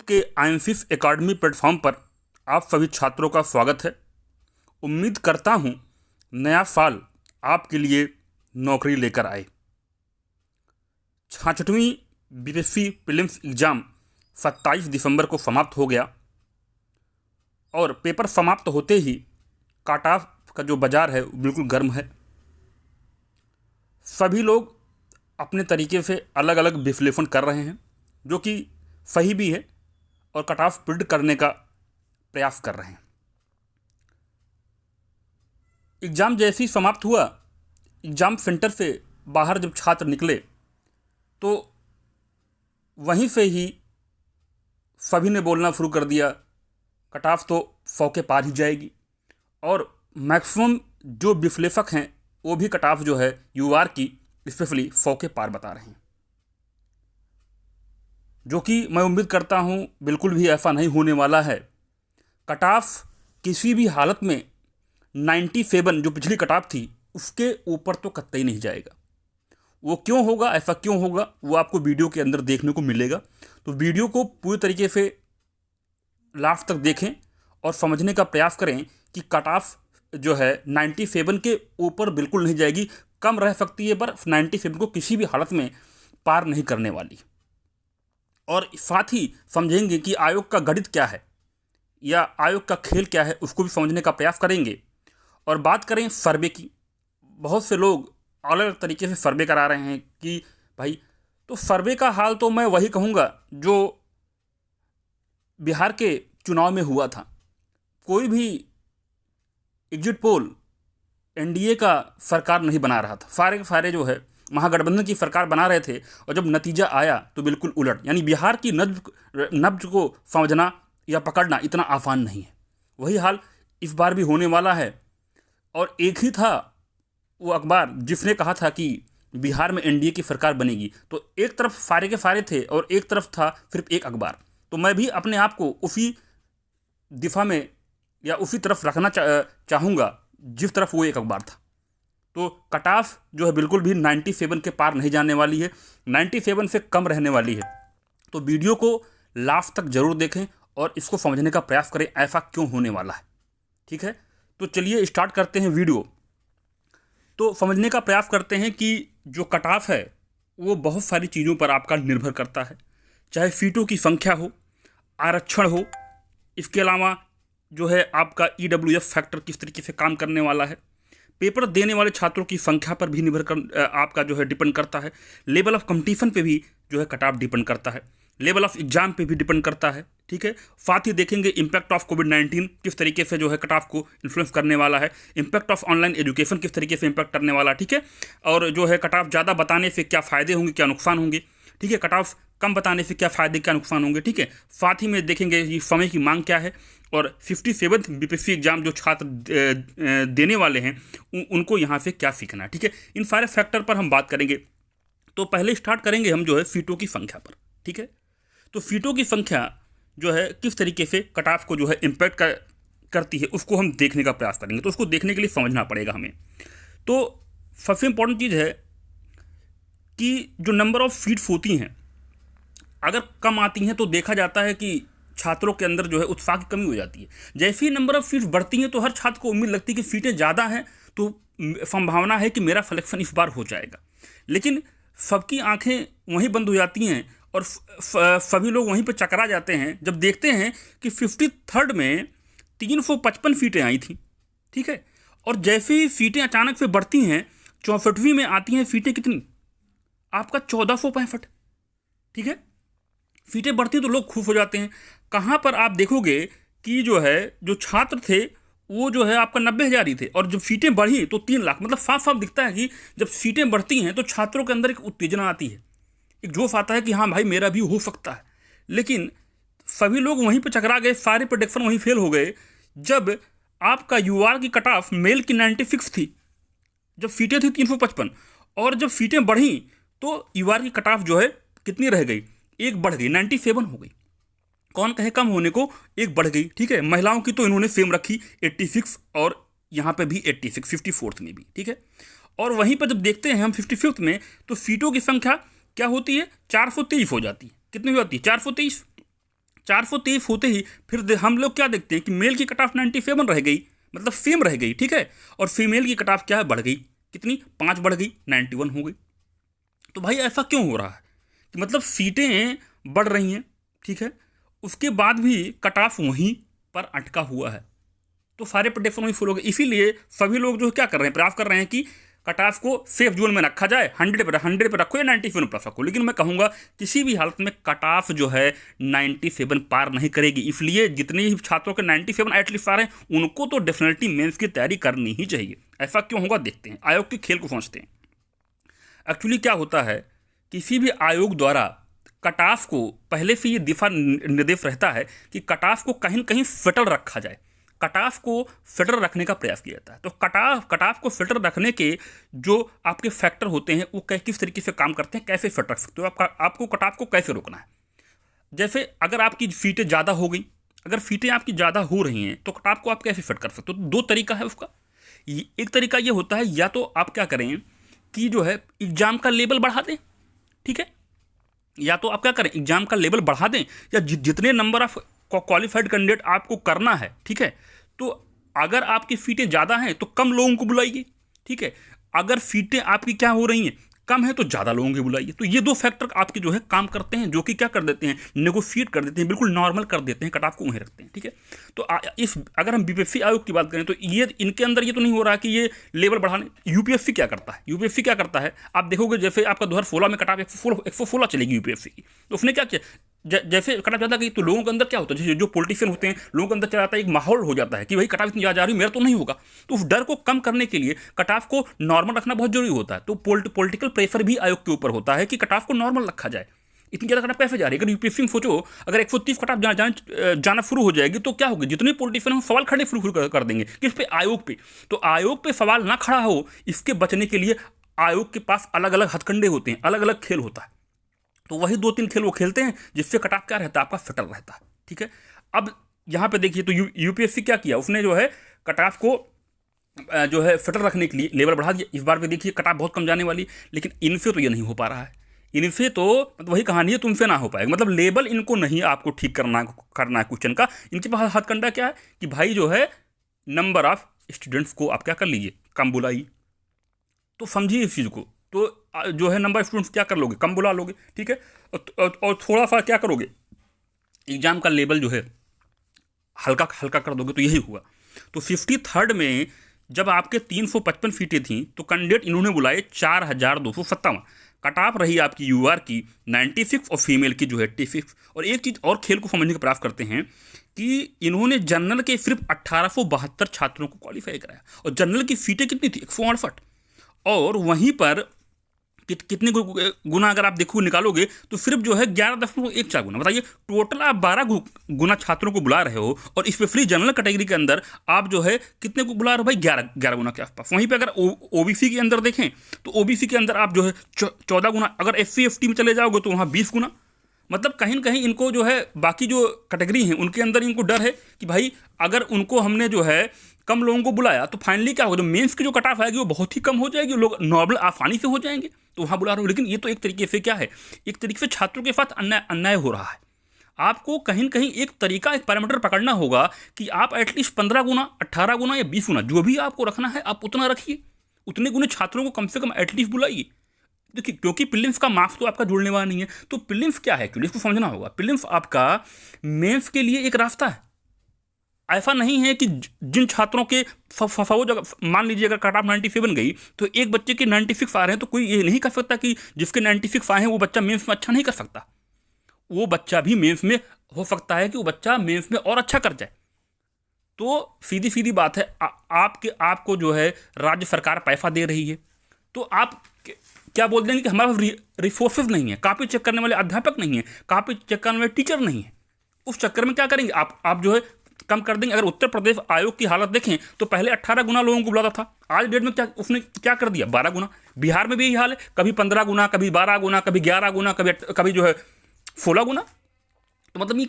के आईएमफिश academy platform पर आप सभी छात्रों का स्वागत है। उम्मीद करता हूँ नया साल आपके लिए नौकरी लेकर आए। 66वीं बीपीएससी प्रीलिम्स एग्ज़ाम 27 दिसंबर को समाप्त हो गया और पेपर समाप्त होते ही कट ऑफ का जो बाज़ार है वो बिल्कुल गर्म है। सभी लोग अपने तरीके से अलग अलग विश्लेषण कर रहे हैं, जो कि सही भी है, और कट ऑफ प्रिडिक्ट करने का प्रयास कर रहे हैं। एग्ज़ाम जैसे ही समाप्त हुआ, एग्ज़ाम सेंटर से बाहर जब छात्र निकले तो वहीं से ही सभी ने बोलना शुरू कर दिया, कट ऑफ तो 100 के पार ही जाएगी। और मैक्सिमम जो विश्लेषक हैं वो भी कट ऑफ जो है यूआर की स्पेशली 100 के पार बता रहे हैं, जो कि मैं उम्मीद करता हूं बिल्कुल भी ऐसा नहीं होने वाला है। कट ऑफ किसी भी हालत में 97 जो पिछली कट ऑफ थी उसके ऊपर तो कतई नहीं जाएगा। वो क्यों होगा, ऐसा क्यों होगा, वो आपको वीडियो के अंदर देखने को मिलेगा। तो वीडियो को पूरी तरीके से लास्ट तक देखें और समझने का प्रयास करें कि कट ऑफ जो है 97 के ऊपर बिल्कुल नहीं जाएगी, कम रह सकती है, पर 97 को किसी भी हालत में पार नहीं करने वाली। और साथ ही समझेंगे कि आयोग का गणित क्या है या आयोग का खेल क्या है, उसको भी समझने का प्रयास करेंगे। और बात करें सर्वे की, बहुत से लोग अलग अलग तरीके से सर्वे करा रहे हैं कि भाई, तो सर्वे का हाल तो मैं वही कहूँगा जो बिहार के चुनाव में हुआ था। कोई भी एग्जिट पोल एनडीए का सरकार नहीं बना रहा था, सारे के सारे जो है महागठबंधन की सरकार बना रहे थे। और जब नतीजा आया तो बिल्कुल उलट, यानी बिहार की नब्ज को समझना या पकड़ना इतना आसान नहीं है। वही हाल इस बार भी होने वाला है। और एक ही था वो अखबार जिसने कहा था कि बिहार में एनडीए की सरकार बनेगी, तो एक तरफ सारे के सारे थे और एक तरफ था सिर्फ एक अखबार। तो मैं भी अपने आप को उसी दिशा में या उसी तरफ रखना चाहूँगा जिस तरफ वो एक अखबार था। तो कट ऑफ जो है बिल्कुल भी 97 के पार नहीं जाने वाली है, 97 से कम रहने वाली है। तो वीडियो को लास्ट तक जरूर देखें और इसको समझने का प्रयास करें ऐसा क्यों होने वाला है। ठीक है, तो चलिए स्टार्ट करते हैं वीडियो। तो समझने का प्रयास करते हैं कि जो कट ऑफ है वो बहुत सारी चीज़ों पर आपका निर्भर करता है, चाहे सीटों की संख्या हो, आरक्षण हो, इसके अलावा जो है आपका ईडब्ल्यूएफ फैक्टर किस तरीके से काम करने वाला है, पेपर देने वाले छात्रों की संख्या पर भी निर्भर कर आपका जो है डिपेंड करता है, लेवल ऑफ कंपटीशन पे भी जो है कट ऑफ डिपेंड करता है, लेवल ऑफ एग्जाम पे भी डिपेंड करता है। ठीक है, साथ ही देखेंगे इम्पैक्ट ऑफ कोविड-19 किस तरीके से जो है कट ऑफ को इन्फ्लुएंस करने वाला है, इम्पैक्ट ऑफ ऑनलाइन एजुकेशन किस तरीके से इम्पैक्ट करने वाला है। ठीक है, और जो है कट ऑफ ज़्यादा बताने से क्या फ़ायदे होंगे, क्या नुकसान होंगे। ठीक है, कट ऑफ कम बताने से क्या फ़ायदे क्या नुकसान होंगे। ठीक है, साथ ही में देखेंगे कि समय की मांग क्या है और 57th बीपीएससी एग्जाम जो छात्र देने वाले हैं उनको यहाँ से क्या सीखना है। ठीक है, इन सारे फैक्टर पर हम बात करेंगे। तो पहले स्टार्ट करेंगे हम जो है सीटों की संख्या पर। ठीक है, तो सीटों की संख्या जो है किस तरीके से कट ऑफ को जो है इम्पैक्ट करती है उसको हम देखने का प्रयास करेंगे। तो उसको देखने के लिए समझना पड़ेगा हमें। तो सबसे इम्पोर्टेंट चीज़ है कि जो नंबर ऑफ सीट्स होती हैं अगर कम आती हैं तो देखा जाता है कि छात्रों के अंदर जो है उत्साह की कमी हो जाती है। जैसे ही नंबर ऑफ सीट्स बढ़ती हैं तो हर छात्र को उम्मीद लगती है कि सीटें ज़्यादा हैं तो संभावना है कि मेरा सिलेक्शन इस बार हो जाएगा। लेकिन सबकी आंखें वहीं बंद हो जाती हैं और सभी लोग वहीं पर चकरा जाते हैं जब देखते हैं कि 53rd में 355 सीटें आई थी। ठीक है, और जैसे ही सीटें अचानक से बढ़ती हैं 64वीं में आती हैं सीटें कितनी, आपका 1465। ठीक है, सीटें बढ़ती तो लोग खुश हो जाते हैं। कहाँ पर आप देखोगे कि जो है जो छात्र थे वो जो है आपका 90,000 ही थे, और जब सीटें बढ़ी तो 3 लाख। मतलब साफ साफ दिखता है कि जब सीटें बढ़ती हैं तो छात्रों के अंदर एक उत्तेजना आती है, एक जोश आता है कि हाँ भाई मेरा भी हो सकता है। लेकिन सभी लोग वहीं पर चकरा गए, सारे प्रोडिक्शन वहीं फेल हो गए। जब आपका यूआर की कट ऑफ मेल की 96 थी, जब सीटें थी 355, और जब सीटें बढ़ी तो यूआर की कट ऑफ जो है कितनी रह गई, एक बढ़ गई, 97 हो गई। कौन कहे कम होने को, एक बढ़ गई। ठीक है, महिलाओं की तो इन्होंने सेम रखी 86, और यहाँ पे भी 86, 54th में भी। ठीक है, और वहीं पर जब देखते हैं हम 55th में तो सीटों की संख्या क्या होती है, 423 हो जाती है। कितनी हो जाती है, 423। 423 होते ही फिर हम लोग क्या देखते हैं कि मेल की कट ऑफ 97 रह गई, मतलब सेम रह गई, ठीक है। और फीमेल की कट ऑफ क्या है, बढ़ गई, कितनी, 5 बढ़ गई, 91 हो गई। तो भाई ऐसा क्यों हो रहा है कि मतलब सीटें बढ़ रही हैं, ठीक है, उसके बाद भी कट ऑफ वहीं पर अटका हुआ है, तो सारे प्रोटेक्शन वहीं फुल हो गए। इसीलिए सभी लोग जो क्या कर रहे हैं, प्रयास कर रहे हैं कि कट ऑफ को सेफ जोन में रखा जाए, 100 पे रखो या 97 प्लस रखो। लेकिन मैं कहूँगा किसी भी हालत में कट ऑफ जो है 97 पार नहीं करेगी। इसलिए जितने भी छात्रों के 97 एटलीस्ट पार हैं, उनको तो डेफिनेटली मेंस की तैयारी करनी ही चाहिए। ऐसा क्यों होगा देखते हैं, आयोग के खेल को समझते हैं। एक्चुअली क्या होता है, किसी भी आयोग द्वारा कट ऑफ को पहले से ये दिशा निर्देश रहता है कि कट ऑफ को कहीं न कहीं फिल्टर रखा जाए, कट ऑफ को फिल्टर रखने का प्रयास किया जाता है। तो कट ऑफ को फिल्टर रखने के जो आपके फैक्टर होते हैं वो किस तरीके से काम करते हैं, कैसे फिल्टर रख सकते हो, आपको कट ऑफ को कैसे रोकना है। जैसे अगर आपकी सीटें ज़्यादा हो गई, अगर सीटें आपकी ज़्यादा हो रही हैं तो कट ऑफ को आप कैसे फिट कर सकते हो। तो 2 तरीका है उसका। एक तरीका ये होता है, या तो आप क्या करें कि जो है एग्जाम का लेवल बढ़ा दें, ठीक है, या तो आप क्या करें एग्जाम का लेवल बढ़ा दें, या जितने नंबर ऑफ क्वालिफाइड कैंडिडेट आपको करना है, ठीक है, तो अगर आपकी सीटें ज़्यादा हैं तो कम लोगों को बुलाइए, ठीक है, अगर सीटें आपकी क्या हो रही हैं कम है तो ज़्यादा लोगों को बुलाइए। तो ये 2 फैक्टर आपके जो है काम करते हैं, जो कि क्या कर देते हैं, नेगोशिएट कर देते हैं, बिल्कुल नॉर्मल कर देते हैं, कट ऑफ को वहीं रखते हैं, ठीक है। तो इस अगर हम बीपीएससी आयोग की बात करें तो ये इनके अंदर ये तो नहीं हो रहा कि ये लेवल बढ़ाने। यूपीएससी क्या करता है, यूपीएससी क्या करता है, आप देखोगे जैसे आपका 2016 में कट ऑफ 116 चलेगी यूपीएससी की, तो उसने क्या किया, जैसे कट ऑफ ज़्यादा गई तो लोगों के अंदर क्या होता है, जैसे जो पॉलिटिशियन होते हैं लोगों के अंदर चला जाता है, एक माहौल हो जाता है कि भाई कट ऑफ इतनी जा रही है, मेरा तो नहीं होगा। तो उस डर को कम करने के लिए कट ऑफ को नॉर्मल रखना बहुत जरूरी होता है। तो पॉलिटिकल प्रेशर भी आयोग के ऊपर होता है कि कट ऑफ को नॉर्मल रखा जाए। इतनी ज़्यादा कट ऑफ कैसे जा रही है, अगर यूपीएससी में सोचो अगर 130 कट ऑफ जाना शुरू हो जाएगी तो क्या होगा, जितने पॉलिटिशियन सवाल खड़े शुरू कर देंगे किस पे, आयोग पे। तो आयोग पे सवाल ना खड़ा हो, इसके बचने के लिए आयोग के पास अलग अलग हथकंडे होते हैं, अलग अलग खेल होता है। तो वही 2-3 खेल वो खेलते हैं जिससे कट ऑफ क्या रहता है, आपका फिटर रहता है, ठीक है। अब यहाँ पे देखिए तो यूपीएससी क्या किया, उसने जो है कट ऑफ को जो है फिटर रखने के लिए लेवल बढ़ा दिया। इस बार पे देखिए कट ऑफ बहुत कम जाने वाली, लेकिन इनसे तो ये नहीं हो पा रहा है। इनसे तो मतलब वही कहानी है, तुमसे ना हो पाएगा, मतलब लेवल इनको नहीं आपको ठीक करना है क्वेश्चन का। इनके पास हथकंडा क्या है कि भाई जो है नंबर ऑफ स्टूडेंट्स को आप क्या कर लीजिए, कम बुलाइए। तो समझिए इस चीज़ को, तो जो है नंबर ऑफ स्टूडेंट्स क्या कर लोगे, कम बुला लोगे, ठीक है। और थोड़ा सा क्या करोगे, एग्जाम का लेवल जो है हल्का हल्का कर दोगे, तो यही हुआ। तो 53rd में जब आपके 355 सीटें थी तो कैंडिडेट इन्होंने बुलाए 4257। कट ऑफ रही आपकी यूआर की 96 और फीमेल की जो है 86। और एक चीज़ और खेल को समझने का प्रयास करते हैं कि इन्होंने जनरल के सिर्फ 1872 छात्रों को क्वालिफाई कराया, और जनरल की सीटें कितनी थी, 168। और वहीं पर कितने गुना अगर आप देखो निकालोगे तो सिर्फ जो है 11.14 गुना। बताइए टोटल आप 12 गुना छात्रों को बुला रहे हो, और स्पेशली जनरल कैटेगरी के अंदर आप जो है कितने को बुला रहे हो भाई, 11 गुना के आसपास। वहीं पे अगर ओबीसी के अंदर देखें तो ओबीसी के अंदर आप जो है 14 गुना, अगर एससी एसटी में चले जाओगे तो वहाँ 20 गुना। मतलब कहीं ना कहीं इनको जो है बाकी जो कैटेगरी हैं उनके अंदर इनको डर है कि भाई अगर उनको हमने जो है कम लोगों को बुलाया तो फाइनली क्या होगा, जो मेंस की जो कट ऑफ आएगी वो बहुत ही कम हो जाएगी, लोग नॉर्मल आसानी से हो जाएंगे, तो वहाँ बुला रहे हो। लेकिन ये तो एक तरीके से क्या है, एक तरीके से छात्रों के साथ अन्याय हो रहा है। आपको कहीं ना कहीं एक तरीका, एक पैरामीटर पकड़ना होगा कि आप एटलीस्ट 15 गुना, 18 गुना या 20 गुना जो भी आपको रखना है आप उतना रखिए, उतने गुने छात्रों को कम से कम एटलीस्ट बुलाइए। देखिए क्योंकि प्रीलिम्स का मार्क्स तो आपका जुड़ने वाला नहीं है। तो प्रीलिम्स क्या है, प्रीलिम्स को समझना होगा। प्रीलिम्स आपका मेंस के लिए एक रास्ता है। ऐसा नहीं है कि जिन छात्रों के मान लीजिए अगर कट ऑफ 97 गई तो एक बच्चे के 96 आ रहे हैं, तो कोई ये नहीं कर सकता कि जिसके 96 आए हैं वो बच्चा मेंस में अच्छा नहीं कर सकता। वो बच्चा भी मेंस में हो सकता है कि वो बच्चा मेंस में और अच्छा कर जाए। तो सीधी सीधी बात है, आपको जो है राज्य सरकार पैसा दे रही है, तो आप क्या बोल देंगे कि हमारे पास रिसोर्सेज नहीं है, कॉपी चेक करने वाले अध्यापक नहीं है, कॉपी चेक करने वाले टीचर नहीं है। उस चक्कर में क्या करेंगे, आप जो है कम कर देंगे। अगर उत्तर प्रदेश आयोग की हालत देखें तो पहले 18 गुना लोगों को बुलाता था, आज डेट में क्या उसने क्या कर दिया, 12 गुना। बिहार में भी यही हाल है, कभी 15 गुना, कभी 12 गुना, कभी 11 गुना, कभी जो है 16 गुना। तो मतलब ये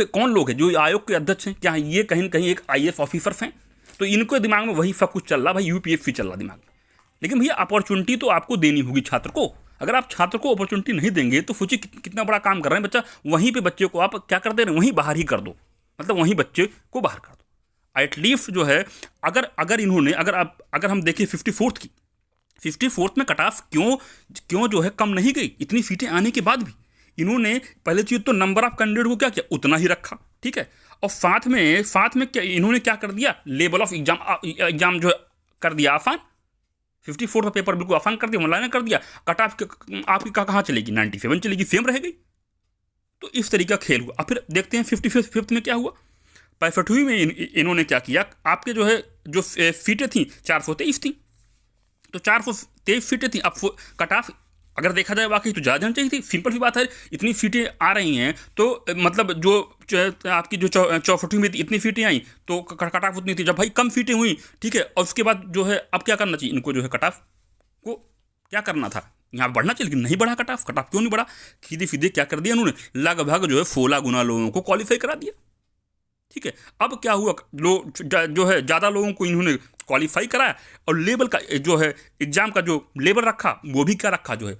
कौन लोग हैं जो आयोग के अध्यक्ष हैं, क्या ये कहीं ना कहीं एक IAS ऑफिसर्स हैं? तो इनको दिमाग में वही सब कुछ चल रहा, भाई यूपीएससी चल रहा दिमाग में। लेकिन भैया अपॉर्चुनिटी तो आपको देनी होगी छात्र को। अगर आप छात्र को अपॉर्चुनिटी नहीं देंगे तो सोचिए कितना बड़ा काम कर रहे हैं बच्चा, वहीं पे बच्चे को आप क्या कर दे रहे हैं, वहीं बाहर ही कर दो, मतलब वहीं बच्चे को बाहर कर दो। एटलीस्ट जो है अगर अगर इन्होंने अगर हम देखें 54th में कट ऑफ क्यों जो है कम नहीं गई, इतनी सीटें आने के बाद भी इन्होंने पहले चीज तो नंबर ऑफ कैंडिडेट को क्या किया, उतना ही रखा, ठीक है। और साथ में क्या इन्होंने क्या कर दिया, लेवल ऑफ एग्जाम जो कर दिया आसान, 54 का पेपर बिल्कुल आसान कर दिया, ऑनलाइन कर दिया। कट ऑफ आपकी कहाँ चलेगी, 97 चलेगी, सेम रह गई। तो इस तरीके का खेल हुआ। अब फिर देखते हैं 55th में क्या हुआ। 65वीं में इन्होंने क्या किया, आपके जो है जो सीटें थी 423 थी, तो 423 सीटें थी। अब कट ऑफ अगर देखा जाए वाकई तो ज़्यादा चाहिए थी, सिंपल सी बात है, इतनी सीटें आ रही हैं तो मतलब जो आपकी जो 64वीं में इतनी सीटें आई तो कट ऑफ उतनी थी। जब भाई कम सीटें हुई, ठीक है, और उसके बाद जो है अब क्या करना चाहिए इनको, जो है कट ऑफ को क्या करना था, यहाँ बढ़ना चाहिए, लेकिन नहीं बढ़ा कट ऑफ क्यों नहीं बढ़ा, सीधे सीधे क्या कर दिया उन्होंने, लगभग जो है 16 गुना लोगों को क्वालिफाई करा दिया, ठीक है। अब क्या हुआ, जो है ज़्यादा लोगों को इन्होंने क्वालिफाई कराया, और लेवल का जो है एग्जाम का जो लेवल रखा वो भी क्या रखा, जो है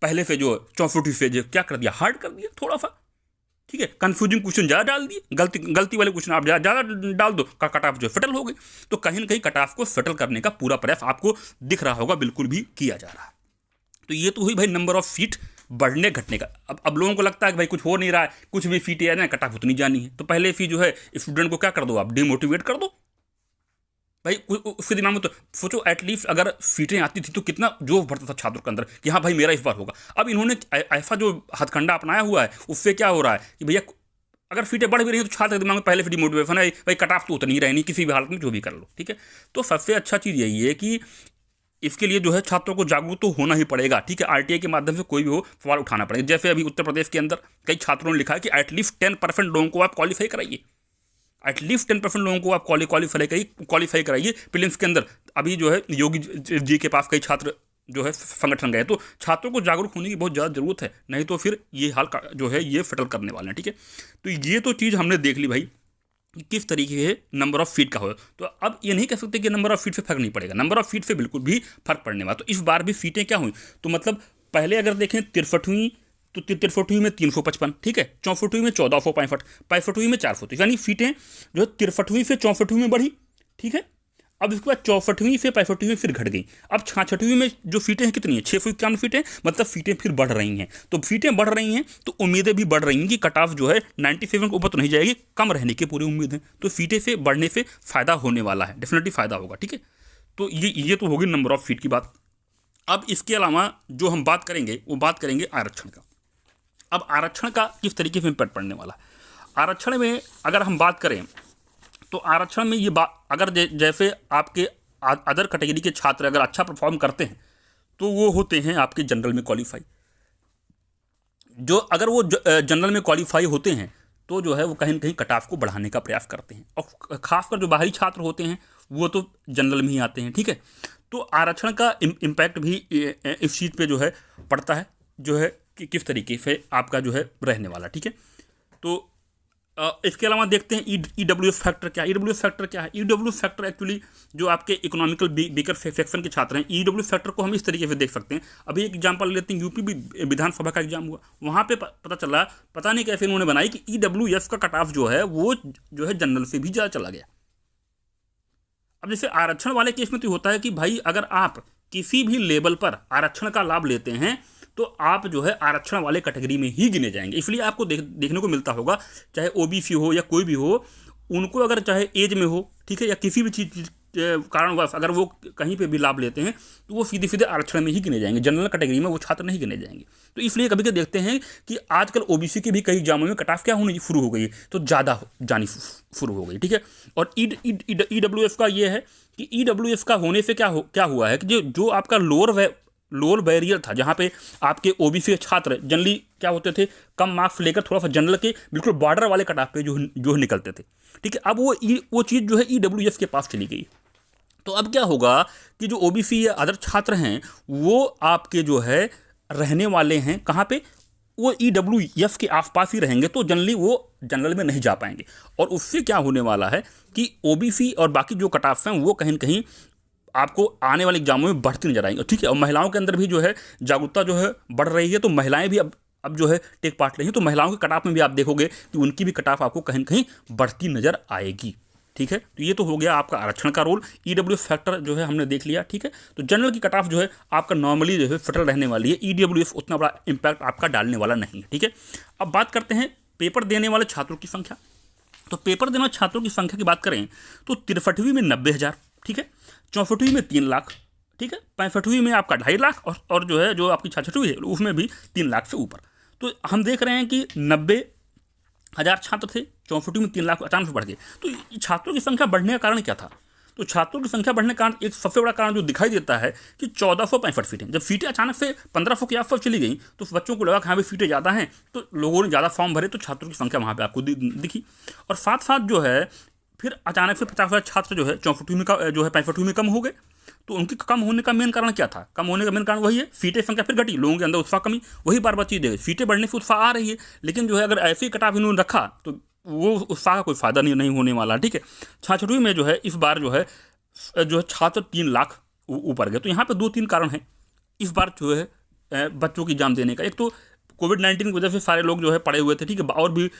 पहले से जो 64 से जो क्या कर दिया, हार्ड कर दिया थोड़ा सा, ठीक है। कंफ्यूजिंग क्वेश्चन ज़्यादा डाल दिए, गलती वाले क्वेश्चन आप ज़्यादा डाल दो, कट ऑफ जो सेटल हो गई। तो कहीं ना कहीं कट ऑफ को सेटल करने का पूरा प्रयास आपको दिख रहा होगा, बिल्कुल भी किया जा रहा है। तो ये तो हुई भाई नंबर ऑफ सीट बढ़ने घटने का। अब लोगों को लगता है कि भाई कुछ हो नहीं रहा है, कुछ भी सीटें आ जाए, कट ऑफ उतनी जानी है, तो पहले से जो है स्टूडेंट को क्या कर दो, आप डिमोटिवेट कर दो भाई। उसके दिमाग में तो सोचो, एटलीस्ट अगर सीटें आती थी तो कितना जोश भरता था छात्रों के अंदर कि हाँ भाई मेरा इस बार होगा। अब इन्होंने ऐसा जो हथकंडा अपनाया हुआ है, उससे क्या हो रहा है कि भैया अगर सीटें बढ़ भी रही हैं तो छात्र के दिमाग में पहले से डिमोटिवेशन है, भाई कट ऑफ तो उतनी ही रहनी, किसी भी हालत में जो भी कर लो, ठीक है। तो सबसे अच्छा चीज़ यही है कि इसके लिए जो है छात्रों को जागरूक तो होना ही पड़ेगा, ठीक है। आरटीआई के माध्यम से कोई भी हो सवाल उठाना पड़ेगा। जैसे अभी उत्तर प्रदेश के अंदर कई छात्रों ने लिखा है कि एटलीस्ट 10% लोगों को आप क्वालिफाई कराइए, एटलीस्ट 10% लोगों को आप क्वालिफाई कराइए प्रीलिम्स के अंदर। अभी जो है योगी जी के पास कई छात्र जो है संगठन गए, तो छात्रों को जागरूक होने की बहुत ज़्यादा ज़रूरत है, नहीं तो फिर ये हाल जो है ये सेटल करने वाले हैं, ठीक है। तो ये तो चीज़ हमने देख ली भाई किस तरीके से नंबर ऑफ फीट का हो। तो अब ये नहीं कह सकते कि नंबर ऑफ फीट से फर्क नहीं पड़ेगा, नंबर ऑफ फीट से बिल्कुल भी फर्क पड़ने वाला। तो इस बार भी सीटें क्या हुई, तो मतलब पहले अगर देखें 63वीं तो 63वीं में 355, ठीक है, 64वीं में 1465, 65वीं में 430, यानी सीटें जो है 63वीं से 64वीं में बढ़ी, ठीक है। अब इसके बाद 64वीं से 65वीं फिर घट गई। अब 66वीं में जो सीटें हैं कितनी है, 651 सीटें, मतलब सीटें फिर बढ़ रही हैं। तो सीटें बढ़ रही हैं तो उम्मीदें भी बढ़ रही हैं कि कट ऑफ जो है 97 के ऊपर तो नहीं जाएगी, कम रहने की पूरी उम्मीद है। तो सीटें से बढ़ने से फ़ायदा होने वाला है, डेफिनेटली फ़ायदा होगा, ठीक है। तो ये तो होगी नंबर ऑफ सीट की बात। अब इसके अलावा जो हम बात करेंगे वो बात करेंगे आरक्षण का। अब आरक्षण का किस तरीके से इम्पैक्ट पड़ने वाला है। आरक्षण में अगर हम बात करें तो आरक्षण में ये बात, अगर जैसे आपके अदर कैटेगरी के छात्र अगर अच्छा परफॉर्म करते हैं तो वो होते हैं आपके जनरल में क्वालिफाई। जो अगर वो जनरल में क्वालिफाई होते हैं तो जो है वो कहीं ना कहीं कट ऑफ को बढ़ाने का प्रयास करते हैं, और खासकर जो बाहरी छात्र होते हैं वो तो जनरल में ही आते हैं, ठीक है। तो आरक्षण का इम्पैक्ट भी इस चीज़ पे जो है पड़ता है, जो है कि किस तरीके से आपका जो है रहने वाला, ठीक है। तो इसके अलावा देखते हैं ईडब्ल्यूएस फैक्टर क्या है। ईडब्ल्यूएस फैक्टर क्या है, ईडब्ल्यूएस फैक्टर एक्चुअली जो आपके इकोनॉमिकल वीकर सेक्शन के छात्र हैं, ईडब्ल्यूएस फैक्टर को हम इस तरीके से देख सकते हैं। अभी एक एग्जांपल लेते हैं, यूपी विधानसभा का एग्जाम हुआ, वहाँ पे पता चला, पता नहीं कैसे उन्होंने बनाई कि ईडब्ल्यूएस का कट ऑफ जो है वो जो है जनरल से भी ज़्यादा चला गया। अब जैसे आरक्षण वाले केस में तो होता है कि भाई अगर आप किसी भी लेवल पर आरक्षण का लाभ लेते हैं तो आप जो है आरक्षण वाले कैटेगरी में ही गिने जाएंगे। इसलिए आपको देखने को मिलता होगा, चाहे ओबीसी हो या कोई भी हो, उनको अगर चाहे एज में हो, ठीक है, या किसी भी चीज़ कारणवश अगर वो कहीं पे भी लाभ लेते हैं तो वो सीधे सीधे आरक्षण में ही गिने जाएंगे, जनरल कैटेगरी में वो छात्र नहीं गिने जाएंगे। तो इसलिए कभी कभी देखते हैं कि आजकल ओबीसी के भी कई एग्जामों में कट ऑफ क्या होनी शुरू हो गई, तो ज़्यादा जानी शुरू हो गई, ठीक है। और ईडब्ल्यूएस का ये है कि ईडब्ल्यूएस का होने से क्या हुआ है कि जो आपका लोअर बैरियर था, जहाँ पे आपके ओबीसी छात्र जनरली क्या होते थे, कम मार्क्स लेकर थोड़ा सा जनरल के बिल्कुल बॉर्डर वाले कट ऑफ पे जो निकलते थे, ठीक है। अब वो चीज़ जो है ईडब्ल्यूएस के पास चली गई। तो अब क्या होगा कि जो ओबीसी या अदर छात्र हैं वो आपके जो है रहने वाले हैं कहाँ पे, वो ईडब्ल्यूएस के आसपास ही रहेंगे, तो जनरली वो जनरल में नहीं जा पाएंगे। और उससे क्या होने वाला है कि ओबीसी और बाकी जो कट ऑफ हैं वो कहीं ना कहीं आपको आने वाले एग्जामों में बढ़ती नजर आएंगी, ठीक है। और महिलाओं के अंदर भी जो है जागरूकता जो है बढ़ रही है, तो महिलाएं भी अब जो है टेक पार्ट रही हैं, तो महिलाओं के कट ऑफ में भी आप देखोगे कि उनकी भी कट ऑफ आपको कहीं न कहीं बढ़ती नजर आएगी, ठीक है। तो ये तो हो गया आपका आरक्षण का रोल। ईडब्ल्यूएस फैक्टर जो है हमने देख लिया, ठीक है। तो जनरल की कट ऑफ जो है आपका नॉर्मली जो है फिटल रहने वाली है, ईडब्ल्यूएस उतना बड़ा इंपैक्ट आपका डालने वाला नहीं है, ठीक है। अब बात करते हैं पेपर देने वाले छात्रों की संख्या। तो पेपर देने वाले छात्रों की संख्या की बात करें तो 63वीं में 90,000, ठीक है। 64वीं में 3 लाख, ठीक है। 65वीं में आपका 2.5 लाख, और जो है जो आपकी 66वीं है उसमें भी 3 लाख से ऊपर। तो हम देख रहे हैं कि 90,000 छात्र थे, 64वीं में 3 लाख अचानक से बढ़ गए। तो छात्रों की संख्या बढ़ने का कारण क्या था? तो छात्रों की संख्या बढ़ने का कारण एक सबसे बड़ा कारण जो दिखाई देता है कि 1465 सीटें, जब सीटें अचानक से 1500 के आसपास चली गई तो बच्चों को लगा कि हाँ भाई सीटें ज़्यादा हैं, तो लोगों ने ज़्यादा फॉर्म भरे, तो छात्रों की संख्या वहाँ पे आपको दिखी। और साथ साथ जो है फिर अचानक से 50,000 छात्र जो है 64वीं में जो है 65वीं में कम हो गए। तो उनके कम होने का मेन कारण क्या था? कम होने का मेन कारण वही है, सीटें संख्या फिर घटी, लोगों के अंदर उत्साह कमी, वही बार बार चीज़ है। सीटें बढ़ने से उत्साह आ रही है, लेकिन जो है अगर ऐसे ही कटाव इन्होंने रखा तो वो उत्साह का कोई फायदा नहीं होने वाला, ठीक है। 66वीं में जो है इस बार जो है छात्र 3 लाख ऊपर गए। तो यहाँ पे 2-3 कारण हैं इस बार जो है बच्चों की एग्जाम देने का। एक तो कोविड-19 की वजह से सारे लोग जो है पड़े हुए थे, ठीक है, और भी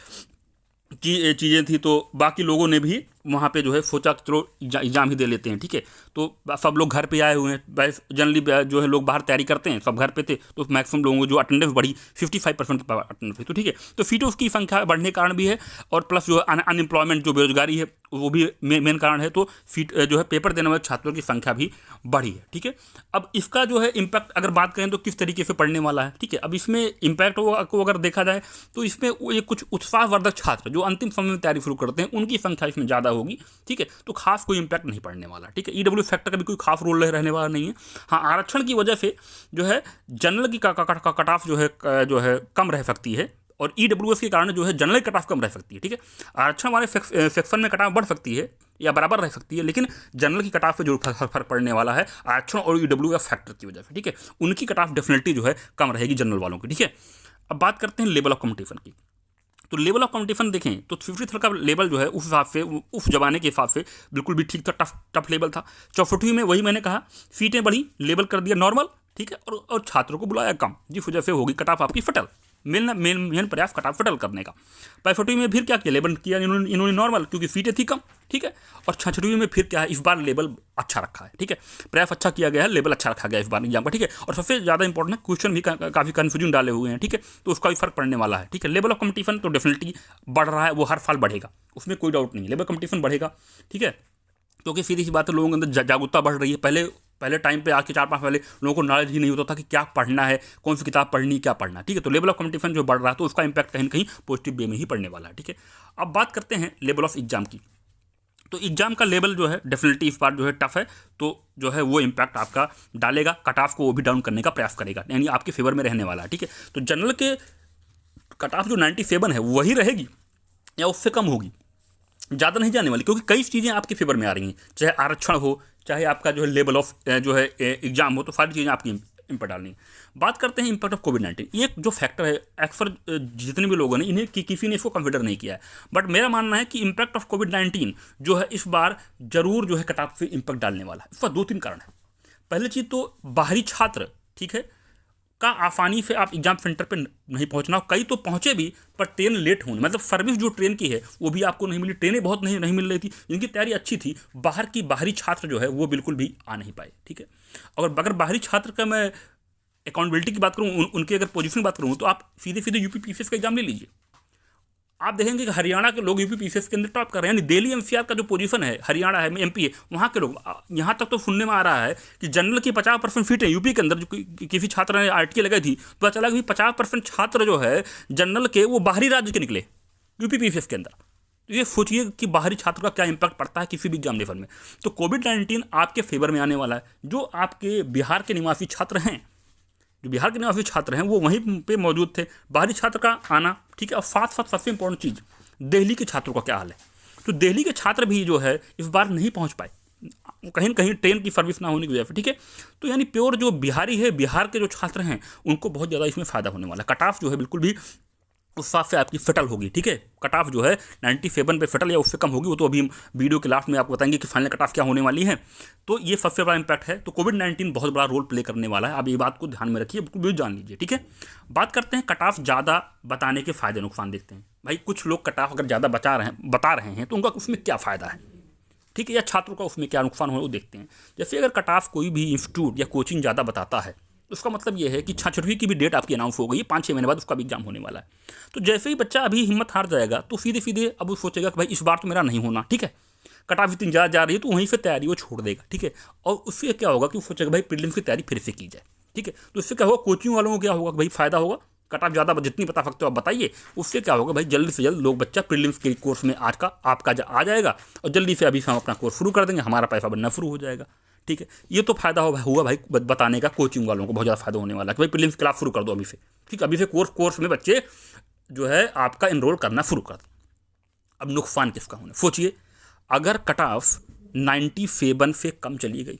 चीज़ें थी, तो बाकी लोगों ने भी वहाँ पे जो है सोचा कि चलो एग्जाम ही दे लेते हैं, ठीक है। तो सब लोग घर पे आए हुए हैं, जनरली जो है लोग बाहर तैयारी करते हैं, सब घर पे थे, तो मैक्सिमम लोगों को जो अटेंडेंस बढ़ी 55% की अटेंडेंस थी, तो ठीक है। तो सीटों की संख्या बढ़ने के कारण भी है, और प्लस जो है अनएम्प्लॉयमेंट जो बेरोजगारी है वो भी मेन कारण है। तो सीट जो है पेपर देने वाले छात्रों की संख्या भी बढ़ी है, ठीक है। अब इसका जो है इम्पैक्ट अगर बात करें तो किस तरीके से पड़ने वाला है, ठीक है। अब इसमें इम्पैक्ट को अगर देखा जाए तो इसमें ये कुछ उत्साहवर्धक छात्र जो अंतिम समय में तैयारी शुरू करते हैं उनकी संख्या इसमें ज़्यादा होगी, ठीक है। तो खास कोई इम्पैक्ट नहीं पड़ने वाला, ठीक है। ईडब्ल्यू फैक्टर का भी कोई खास रोल रहने वाला नहीं है। हाँ, आरक्षण की वजह से जो है जनरल की कट ऑफ जो है कम रह सकती है, और ईडब्ल्यूएस के कारण जो है जनरल कट ऑफ कम रह सकती है, ठीक है। आरक्षण वाले सेक्शन में कट ऑफ बढ़ सकती है या बराबर रह सकती है, लेकिन जनरल की कट ऑफ पे जो फर्क पड़ने वाला है आरक्षण और ईडब्ल्यूएस फैक्टर की वजह से, ठीक है। उनकी कट ऑफ डेफिनेटली जो है कम रहेगी जनरल वालों की, ठीक है। अब बात करते हैं लेवल ऑफ कॉम्पिटिशन की। तो लेवल ऑफ कॉम्पिटिशन देखें तो 53 का लेवल जो है उस हिसाब से, उस जमाने के हिसाब से बिल्कुल भी ठीक था, टफ लेवल था। 64वीं में वही मैंने कहा, सीटें बढ़ी, लेवल कर दिया नॉर्मल, ठीक है, और छात्रों को बुलाया कम, जिस वजह से होगी कट ऑफ आपकी फटल। मेन प्रयास कट ऑफ फटल करने का। 65वीं में फिर क्या किया, लेवल किया इन्होंने नॉर्मल, क्योंकि सीटें थी कम, ठीक है। और 66वीं में फिर क्या है, इस बार लेवल अच्छा रखा है, ठीक है। प्रयास अच्छा किया गया है, लेवल अच्छा रखा गया है इस बार एग्जाम का, ठीक है। और सबसे ज़्यादा इंपॉर्टेंट है, क्वेश्चन भी काफ़ी कन्फ्यूजन डाले हुए हैं, ठीक है, तो उसका भी फर्क पड़ने वाला है, ठीक है। लेवल ऑफ कॉम्पिटिशन तो डेफिनेटली बढ़ रहा है, वो हर साल बढ़ेगा, उसमें कोई डाउट नहीं है, लेवल कॉम्पिटिशन बढ़ेगा, ठीक है। क्योंकि सीधी सी बात है, लोगों के अंदर जागरूकता बढ़ रही है। पहले टाइम पे आज के 4-5 पहले लोगों को नॉलेज ही नहीं होता था कि क्या पढ़ना है, कौन सी किताब पढ़नी, क्या पढ़ना, ठीक है। तो लेवल ऑफ कॉम्पिटिशन जो बढ़ रहा है तो उसका इंपैक्ट कहीं ना कहीं पॉजिटिव वे में ही पड़ने वाला है, ठीक है। अब बात करते हैं लेवल ऑफ एग्जाम की। तो एग्जाम का लेवल जो है डेफिनेटली इस बार जो है टफ है, तो जो है वो इम्पैक्ट आपका डालेगा, कट ऑफ को वो भी डाउन करने का प्रयास करेगा, यानी आपके फेवर में रहने वाला है, ठीक है। तो जनरल के कट ऑफ जो 97 है वही रहेगी या उससे कम होगी, ज़्यादा नहीं जाने वाली, क्योंकि कई चीज़ें आपके फेवर में आ रही हैं, चाहे आरक्षण हो, चाहे आपका जो है लेवल ऑफ जो है एग्जाम हो, तो सारी चीज़ें आपकी इम्पैक्ट डालनी है। बात करते हैं इम्पैक्ट ऑफ कोविड-19। ये जो फैक्टर है अक्सर जितने भी लोगों ने इन्हें किसी ने इसको कंसिडर नहीं किया है, बट मेरा मानना है कि इम्पैक्ट ऑफ कोविड-19 जो है इस बार जरूर जो है कट ऑफ पे इम्पैक्ट डालने वाला है। इसका 2-3 कारण है। पहली चीज़ तो बाहरी छात्र, ठीक है, का आसानी से आप एग्जाम सेंटर पे नहीं पहुंचना, कई तो पहुंचे भी पर ट्रेन लेट होने, मतलब सर्विस जो ट्रेन की है वो भी आपको नहीं मिली, ट्रेनें बहुत नहीं मिल रही थी, जिनकी तैयारी अच्छी थी, बाहरी छात्र जो है वो बिल्कुल भी आ नहीं पाए, ठीक है। और अगर बाहरी छात्र का मैं अकाउंटेबिलिटी की बात करूँ, उनकी अगर पोजीशन की बात करूँ, तो आप सीधे यूपी पीसीएस का एग्जाम ले लीजिए, आप देखेंगे कि हरियाणा के लोग यूपी पीसीएस के अंदर टॉप कर रहे हैं, यानी दिल्ली एनसीआर का जो पोजीशन है, हरियाणा है, एमपी है, वहाँ के लोग, यहाँ तक तो सुनने में आ रहा है कि जनरल की 50% सीटें यूपी के अंदर, जो किसी छात्र ने आरटीए लगाई थी, पता चला कि 50% छात्र जो है जनरल के वो बाहरी राज्य के निकले यूपी पीसीएस के अंदर। तो ये सोचिए कि बाहरी छात्र का क्या इंपैक्ट पड़ता है किसी भी एग्जामिनेशन में। तो कोविड-19 आपके फेवर में आने वाला है। जो आपके बिहार के निवासी छात्र हैं, जो बिहार के निवासी छात्र हैं वो वहीं पे मौजूद थे, बाहरी छात्र का आना, ठीक है। और साथ सबसे इंपॉर्टेंट चीज़, दिल्ली के छात्रों का क्या हाल है। तो दिल्ली के छात्र भी जो है इस बार नहीं पहुंच पाए, कहीं न कहीं ट्रेन की सर्विस ना होने की वजह से, ठीक है। तो यानी प्योर जो बिहारी है, बिहार के जो छात्र हैं, उनको बहुत ज़्यादा इसमें फ़ायदा होने वाला है। कट ऑफ जो है बिल्कुल भी उस हिसाब से आपकी फटल होगी, ठीक है। कट ऑफ जो है 97 पे फटल या उससे कम होगी, वो तो अभी हम वीडियो के लास्ट में आपको बताएंगे कि फाइनल कट ऑफ क्या होने वाली है। तो ये सबसे बड़ा इंपैक्ट है। तो कोविड-19 बहुत बड़ा रोल प्ले करने वाला है, आप ये बात को ध्यान में रखिए, बिल्कुल भी जान लीजिए, ठीक है। बात करते हैं कट ऑफ ज़्यादा बताने के फायदे नुकसान देखते हैं। भाई कुछ लोग कट ऑफ अगर ज़्यादा बता रहे हैं तो उनका उसमें क्या फ़ायदा है, ठीक है, या छात्रों का उसमें क्या नुकसान हो वो देखते हैं। जैसे अगर कट ऑफ कोई भी इंस्टीट्यूट या कोचिंग ज़्यादा बताता है, उसका मतलब ये है कि छठवीं की भी डेट आपकी अनाउंस हो गई है, 5-6 महीने बाद उसका भी एग्जाम होने वाला है। तो जैसे ही बच्चा अभी हिम्मत हार जाएगा तो सीधे सीधे अब वो सोचेगा कि भाई इस बार तो मेरा नहीं होना, ठीक है, कट ऑफ इतनी ज़्यादा जा रही है, तो वहीं से तैयारी वो छोड़ देगा, ठीक है। और उससे क्या होगा कि वो सोचेगा भाई प्रीलिम्स की तैयारी फिर से की जाए, ठीक है। तो इससे क्या होगा, कोचिंग वालों को क्या होगा, भाई फायदा होगा, कट ऑफ ज़्यादा जितनी बता सकते हो आप बताइए। उससे क्या होगा भाई, जल्द से जल्द लोग बच्चा प्रीलिम्स के कोर्स में आज का आपका आ जाएगा और जल्दी से अभी से हम अपना कोर्स शुरू कर देंगे, हमारा पैसा बनना शुरू हो जाएगा, ठीक है। ये तो फायदा हुआ भाई बताने का, कोचिंग वालों को बहुत ज़्यादा फायदा होने वाला है कि भाई प्रीलिम्स क्लास शुरू कर दो अभी से, ठीक है, अभी से कोर्स में बच्चे जो है आपका इनरोल करना शुरू कर दो। अब नुकसान किसका होने, सोचिए, अगर कट ऑफ 97 से कम चली गई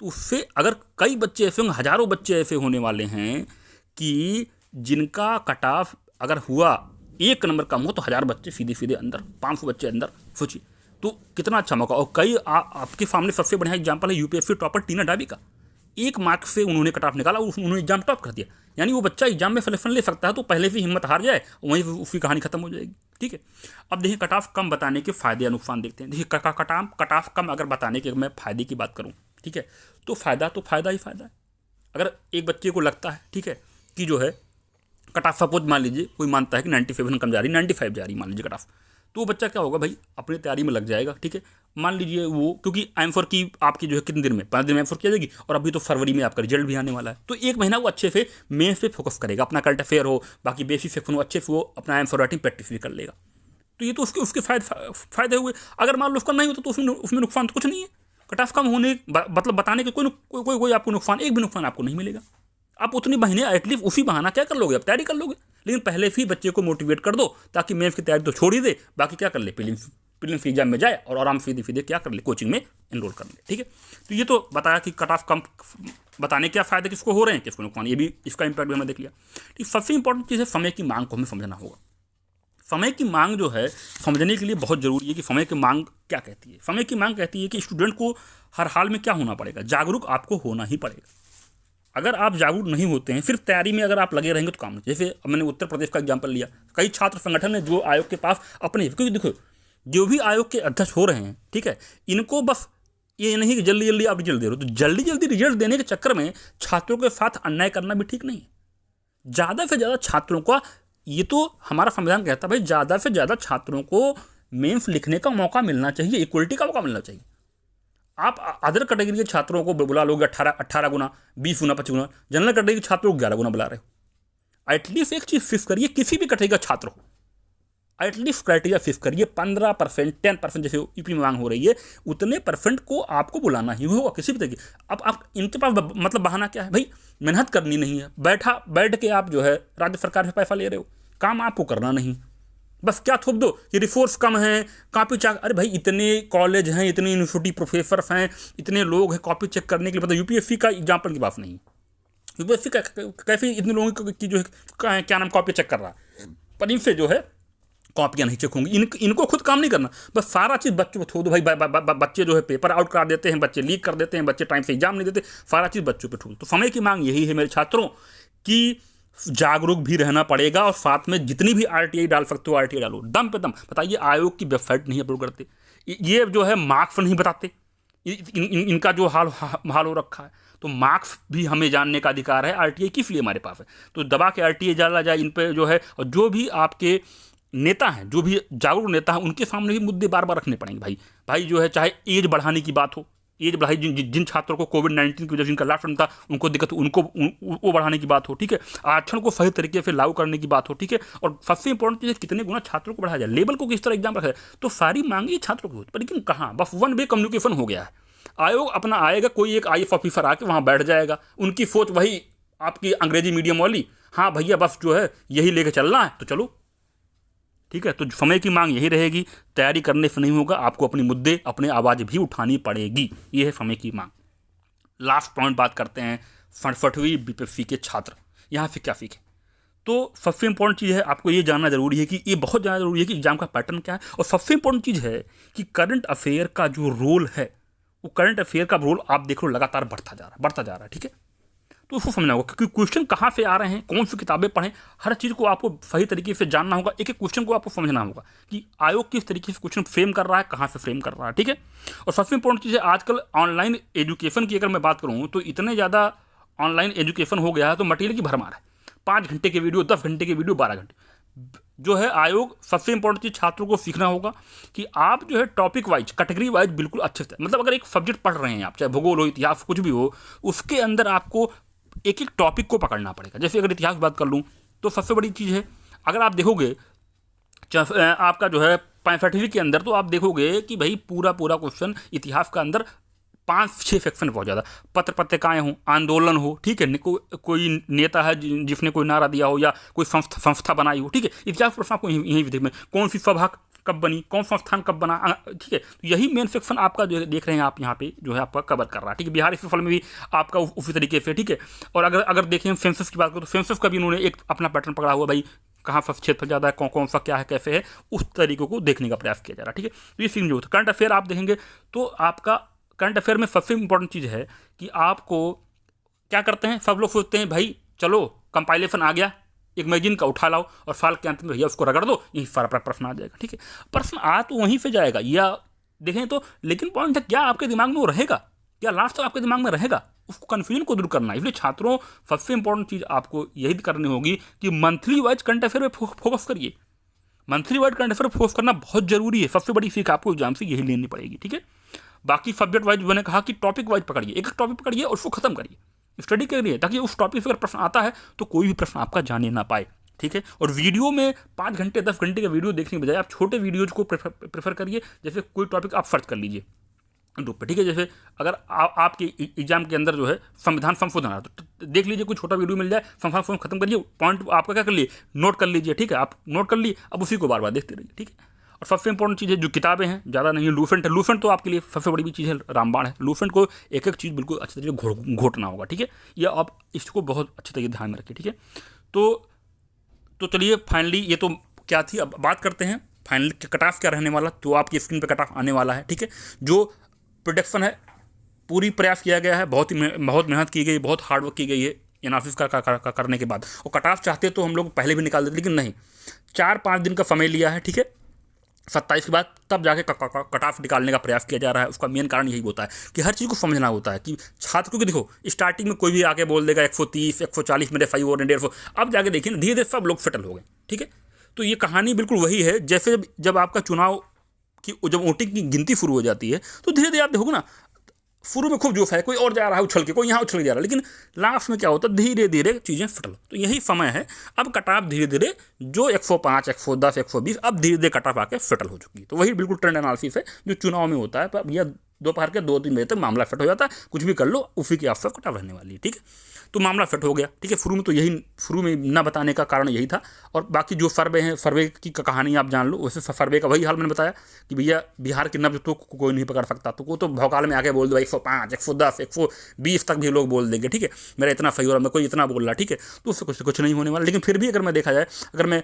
तो उससे अगर कई बच्चे ऐसे होंगे, हज़ारों बच्चे ऐसे होने वाले हैं कि जिनका कट ऑफ अगर हुआ 1 नंबर कम हो तो 1000 बच्चे सीधे सीधे अंदर, 500 बच्चे अंदर, सोचिए तो कितना अच्छा मौका। और कई आपके सामने सबसे बढ़िया एग्जाम्पल है यूपीएससी टॉपर टीना डाबी का। 1 मार्क से उन्होंने कट ऑफ निकाला, उन्होंने एग्जाम टॉप कर दिया। यानी वो बच्चा एग्जाम में सिलेक्शन ले सकता है तो पहले से हिम्मत हार जाए, वहीं उसकी कहानी खत्म हो जाएगी, ठीक है। अब देखिए कट ऑफ कम बताने के फायदे या नुकसान देखते हैं। देखिए कट ऑफ कम अगर बताने के मैं फायदे की बात करूँ, ठीक है, तो फायदा ही फायदा है। अगर एक बच्चे को लगता है, ठीक है, कि जो है कट ऑफ सपोज मान लीजिए कोई मानता है कि 97 कम जा रही, 95 जा रही मान लीजिए कट ऑफ, तो वो बच्चा क्या होगा भाई अपनी तैयारी में लग जाएगा, ठीक है। मान लीजिए वो क्योंकि एम4 की आपकी जो है कितने दिन में 5 दिन में एम4 की आ जाएगी और अभी तो फरवरी में आपका रिजल्ट भी आने वाला है, तो 1 महीना वो अच्छे से मेंस पे फोकस करेगा, अपना करंट अफेयर हो बाकी बेसिक सेक्शन हो, अच्छे से वो अपना एम4 राइटिंग प्रैक्टिस भी कर लेगा। तो ये तो उसके फायदे हुए। अगर मान लो उसका नहीं होता तो उसमें नुकसान तो कुछ नहीं है। कट ऑफ कम होने मतलब बताने के कोई आपको नुकसान, एक भी नुकसान आपको नहीं मिलेगा। आप उतनी महीने एटलीस्ट उसी बहाना क्या कर लोगे, आप तैयारी कर लोगे, लेकिन पहले से ही बच्चे को मोटिवेट कर दो ताकि मेंस की तैयारी तो छोड़ ही दे, बाकी क्या कर ले प्रीलिम्स एग्जाम में जाए और आराम से सीधे क्या कर ले कोचिंग में एनरोल कर ले, ठीक है। तो ये तो बताया कि कट ऑफ कम बताने क्या फ़ायदे किसको हो रहे हैं किसको नुकसान, ये भी इसका इंपैक्ट भी हमें देख लिया। ठीक, सबसे इंपॉर्टेंट चीज़ है समय की मांग को हमें समझना होगा। समय की मांग जो है समझने के लिए बहुत ज़रूरी है कि समय की मांग क्या कहती है। समय की मांग कहती है कि स्टूडेंट को हर हाल में क्या होना पड़ेगा, जागरूक आपको होना ही पड़ेगा। अगर आप जागरूक नहीं होते हैं, सिर्फ तैयारी में अगर आप लगे रहेंगे तो काम नहीं। जैसे मैंने उत्तर प्रदेश का एग्जाम्पल लिया, कई छात्र संगठन है जो आयोग के पास अपने, क्योंकि देखो जो भी आयोग के अध्यक्ष हो रहे हैं, ठीक है, इनको बस ये नहीं कि जल्दी जल्दी आप रिजल्ट दे रहे हो, तो जल्दी जल्दी रिजल्ट देने के चक्कर में छात्रों के साथ अन्याय करना भी ठीक नहीं है। ज़्यादा से ज़्यादा छात्रों का, ये तो हमारा संविधान कहता है भाई, ज़्यादा से ज़्यादा छात्रों को मेंस लिखने का मौका मिलना चाहिए, इक्वलिटी का मौका मिलना चाहिए। आप अदर कैटेगरी के छात्रों को बुला लोगे 18 गुना, 20 गुना, 25 गुना, जनरल कैटेगरी के छात्रों को 11 गुना बुला रहे हो। एटलीस्ट एक चीज़ फिक्स करिए, किसी भी कैटेगरी का छात्र हो एटलीस्ट क्राइटेरिया फिक्स करिए, 15%, 10% जैसे यूपी में मांग हो रही है, उतने परसेंट को आपको बुलाना ही होगा किसी भी तरीके। अब आप इनके पास मतलब बहाना क्या है भाई, मेहनत करनी नहीं है, बैठ के आप जो है राज्य सरकार से पैसा ले रहे हो, काम आपको करना नहीं, बस क्या थोप दो कि रिसोर्स कम है, कॉपी चेक, अरे भाई इतने कॉलेज हैं, इतनी यूनिवर्सिटी प्रोफेसर हैं, इतने लोग हैं कॉपी चेक करने के लिए, मतलब यूपीएससी का एग्जाम्पल की बात नहीं, यूपीएससी का कैसे इतने लोगों की जो है क्या नाम कॉपी चेक कर रहा है, पर इनसे जो है कॉपियाँ नहीं चेक होंगी, इनको खुद काम नहीं करना, बस सारा चीज़ बच्चों को छोड़ दो भाई। बच्चे जो है पेपर आउट करा देते हैं, बच्चे लीक कर देते हैं, बच्चे टाइम से एग्जाम नहीं देते, सारा चीज़ बच्चों पे छोड़ दो। तो समय की मांग यही है मेरे छात्रों कि जागरूक भी रहना पड़ेगा और साथ में जितनी भी आरटीआई डाल सकते हो आरटीआई डालो, दम पे दम। बताइए आयोग की वेबसाइट नहीं अपलोड करते, ये जो है मार्क्स नहीं बताते, इनका जो हाल हो रखा है, तो मार्क्स भी हमें जानने का अधिकार है, आरटीआई किस लिए हमारे पास है, तो दबा के आरटीआई डाला जाए इन पे जो है। और जो भी आपके नेता हैं, जो भी जागरूक नेता हैं, उनके सामने भी मुद्दे बार बार रखने पड़ेंगे भाई जो है, चाहे एज बढ़ाने की बात हो, एज बढ़ाई, जिन छात्रों को कोविड-19 की वजह से जिनका लास्ट टर्म था उनको दिक्कत, उनको वो बढ़ाने की बात हो, ठीक है, आरक्षण को सही तरीके से लागू करने की बात हो, ठीक है, और सबसे इंपॉर्टेंट चीज़ है कितने गुना छात्रों को बढ़ाया जाए, लेवल को किस तरह एग्जाम रखा जाए। तो सारी मांगे छात्रों की होती, पर लेकिन कहाँ, बस वन वे कम्युनिकेशन हो गया है। आयोग अपना आएगा, कोई एक आईएएस ऑफिसर आके वहाँ बैठ जाएगा, उनकी सोच वही आपकी अंग्रेजी मीडियम वाली, हाँ भैया बस जो है यही लेके चलना है तो चलो, ठीक है। तो समय की मांग यही रहेगी, तैयारी करने से नहीं होगा, आपको अपने मुद्दे, अपने आवाज़ भी उठानी पड़ेगी, ये है समय की मांग। लास्ट पॉइंट बात करते हैं 68वीं बीपीएससी के छात्र, यहाँ से क्या सीखें। तो सबसे इंपॉर्टेंट चीज़ है, आपको ये जानना जरूरी है कि ये बहुत ज़्यादा जरूरी है कि एग्जाम का पैटर्न क्या है। और सबसे इंपॉर्टेंट चीज़ है कि करंट अफेयर का जो रोल है, वो करंट अफेयर का रोल आप देख लो लगातार बढ़ता जा रहा है, ठीक है। तो उसको समझना होगा कि क्वेश्चन कहाँ से आ रहे हैं, कौन सी किताबें पढ़ें, हर चीज़ को आपको सही तरीके से जानना होगा। एक एक क्वेश्चन को आपको समझना होगा कि आयोग किस तरीके से क्वेश्चन फ्रेम कर रहा है, कहाँ से फ्रेम कर रहा है, ठीक है। और सबसे इंपॉर्टेंट चीज़ है, आजकल ऑनलाइन एजुकेशन की अगर मैं बात करूँ तो इतने ज़्यादा ऑनलाइन एजुकेशन हो गया है, तो मटेरियल की भरमार है। 5 घंटे के वीडियो, 10 घंटे के वीडियो, 12 घंटे जो है। आयोग सबसे इंपॉर्टेंट चीज़ छात्रों को सीखना होगा कि आप जो है टॉपिक वाइज, कैटेगरी वाइज बिल्कुल अच्छे से, मतलब अगर एक सब्जेक्ट पढ़ रहे हैं आप, चाहे भूगोल हो, इतिहास, कुछ भी हो, उसके अंदर आपको एक एक टॉपिक को पकड़ना पड़ेगा। जैसे अगर इतिहास की बात कर लूँ तो सबसे बड़ी चीज़ है, अगर आप देखोगे आपका जो है 65वीं के अंदर, तो आप देखोगे कि भाई पूरा क्वेश्चन इतिहास का अंदर 5-6 सेक्शन बहुत ज़्यादा, पत्र पत्रिकाएँ हों, आंदोलन हो, ठीक है, कोई नेता है जिसने कोई नारा दिया हो, या कोई संस्था बनाई हो, ठीक है। इतिहास प्रश्न आपको यहीं विधि में, कौन सी सभा कब बनी, कौन संस्थान कब बना, ठीक है। तो यही मेन सेक्शन आपका जो देख रहे हैं आप यहाँ पे जो है आपका कवर कर रहा है, ठीक है। बिहार फल में भी आपका उसी तरीके से, ठीक है। और अगर देखें सेंसस की बात करें तो सेंसस का भी उन्होंने एक अपना पैटर्न पकड़ा हुआ, भाई कहाँ सा क्षेत्र ज़्यादा है, कौन सा क्या है, कैसे है, उस तरीके को देखने का प्रयास किया जा रहा है, ठीक है। तो ये सीन जो होता है, करंट अफेयर आप देखेंगे तो आपका करंट अफेयर में सबसे इंपॉर्टेंट चीज़ है कि आपको क्या करते हैं, सब लोग सोचते हैं भाई चलो कंपाइलेशन आ गया, एक मैगजीन का उठा लाओ और साल के अंत में भैया उसको रगड़ दो, यही सारा प्रश्न आ जाएगा, ठीक है। प्रश्न आ तो वहीं से जाएगा, या देखें तो, लेकिन पॉइंट है क्या आपके दिमाग में वो रहेगा, क्या लास्ट तक आपके दिमाग में रहेगा, उसको कन्फ्यूजन को दूर करना है। इसलिए छात्रों, सबसे इंपॉर्टेंट चीज़ आपको यही करनी होगी कि मंथली वाइज करंट अफेयर पर फोकस करिए। Monthly wise current affair focus करना बहुत जरूरी है, सबसे बड़ी सीख आपको एग्जाम से यही लेनी पड़ेगी, ठीक है। बाकी सब्जेक्ट वाइज मैंने कहा कि टॉपिक वाइज पकड़िए, एक एक टॉपिक पकड़िए और उसको खत्म करिए, स्टडी करिए, ताकि उस टॉपिक से अगर प्रश्न आता है तो कोई भी प्रश्न आपका जाने ना पाए, ठीक है। और वीडियो में 5 घंटे 10 घंटे का वीडियो देखने के बजाय आप छोटे वीडियोज को प्रेफर करिए। जैसे कोई टॉपिक आप सर्च कर लीजिए यूट्यूब पे, ठीक है। जैसे अगर आपके एग्जाम के अंदर जो है संविधान संशोधन है, तो देख लीजिए कोई छोटा वीडियो मिल जाए, संविधान संशोधन खत्म करिए, पॉइंट आपका क्या कर लिए, नोट कर लीजिए, ठीक है। आप नोट कर लिए, अब उसी को बार बार देखते रहिए, ठीक है। और सबसे इंपॉर्टेंट चीज़ है, जो किताबें हैं ज़्यादा नहीं है, लूसेंट है, लूसेंट तो आपके लिए सबसे बड़ी भी चीज़ है, रामबाण है। लूसेंट को एक एक चीज़ बिल्कुल अच्छे तरीके घोटना होगा, ठीक है। ये आप इसको बहुत अच्छे तरीके ध्यान में रखिए, ठीक है। तो चलिए फाइनली ये तो क्या थी, अब बात करते हैं फाइनल कट ऑफ क्या रहने वाला। तो आपकी स्क्रीन पे कट ऑफ आने वाला है, ठीक है। जो प्रोडक्शन है पूरी प्रयास किया गया है, बहुत मेहनत की गई, बहुत हार्डवर्क की गई है एनालिसिस का करने के बाद। और कट ऑफ चाहते तो हम लोग पहले भी निकाल देते, लेकिन नहीं, 4-5 दिन का समय लिया है, ठीक है। 27 के बाद तब जाके कट ऑफ निकालने का प्रयास किया जा रहा है। उसका मेन कारण यही होता है कि हर चीज़ को समझना होता है कि छात्र को, देखो स्टार्टिंग में कोई भी आके बोल देगा 130 140 मेरे 5 और 150, अब जाके देखिए ना धीरे धीरे सब लोग सेटल हो गए, ठीक है। तो ये कहानी बिल्कुल वही है, जैसे जब आपका चुनाव की जब वोटिंग की गिनती शुरू हो जाती है, तो धीरे धीरे आप देखोगे ना, शुरू में खूब जोश है, कोई और जा रहा है उछल के, कोई यहाँ उछल के जा रहा है, लेकिन लास्ट में क्या होता है, धीरे धीरे चीज़ें सेटल। तो यही समय है, अब कटाफ धीरे धीरे जो 105 110 120 अब धीरे धीरे कटाफ आके सेटल हो चुकी है। तो वही बिल्कुल ट्रेंड एनालिसिस है जो चुनाव में होता है। पर भैया दोपहर के 2-3 बजे तक मामला सेट हो जाता है, कुछ भी कर लो, उसी के आसपास कटाफ रहने वाली है, ठीक है। तो मामला सेट हो गया, ठीक है। शुरू में ना बताने का कारण यही था। और बाकी जो सर्वे हैं, सर्वे की कहानी आप जान लो। वैसे सर्वे का वही हाल मैंने बताया कि भैया बिहार की नब्ज तो कोई नहीं पकड़ सकता, तो वो तो भौकाल में आके बोल दो 105 110 120 तक भी लोग बोल देंगे, ठीक है, मेरा इतना सही हो रहा, मैं कोई इतना बोल रहा, ठीक है। तो उससे कुछ नहीं होने वाला। लेकिन फिर भी अगर मैं देखा जाए, अगर मैं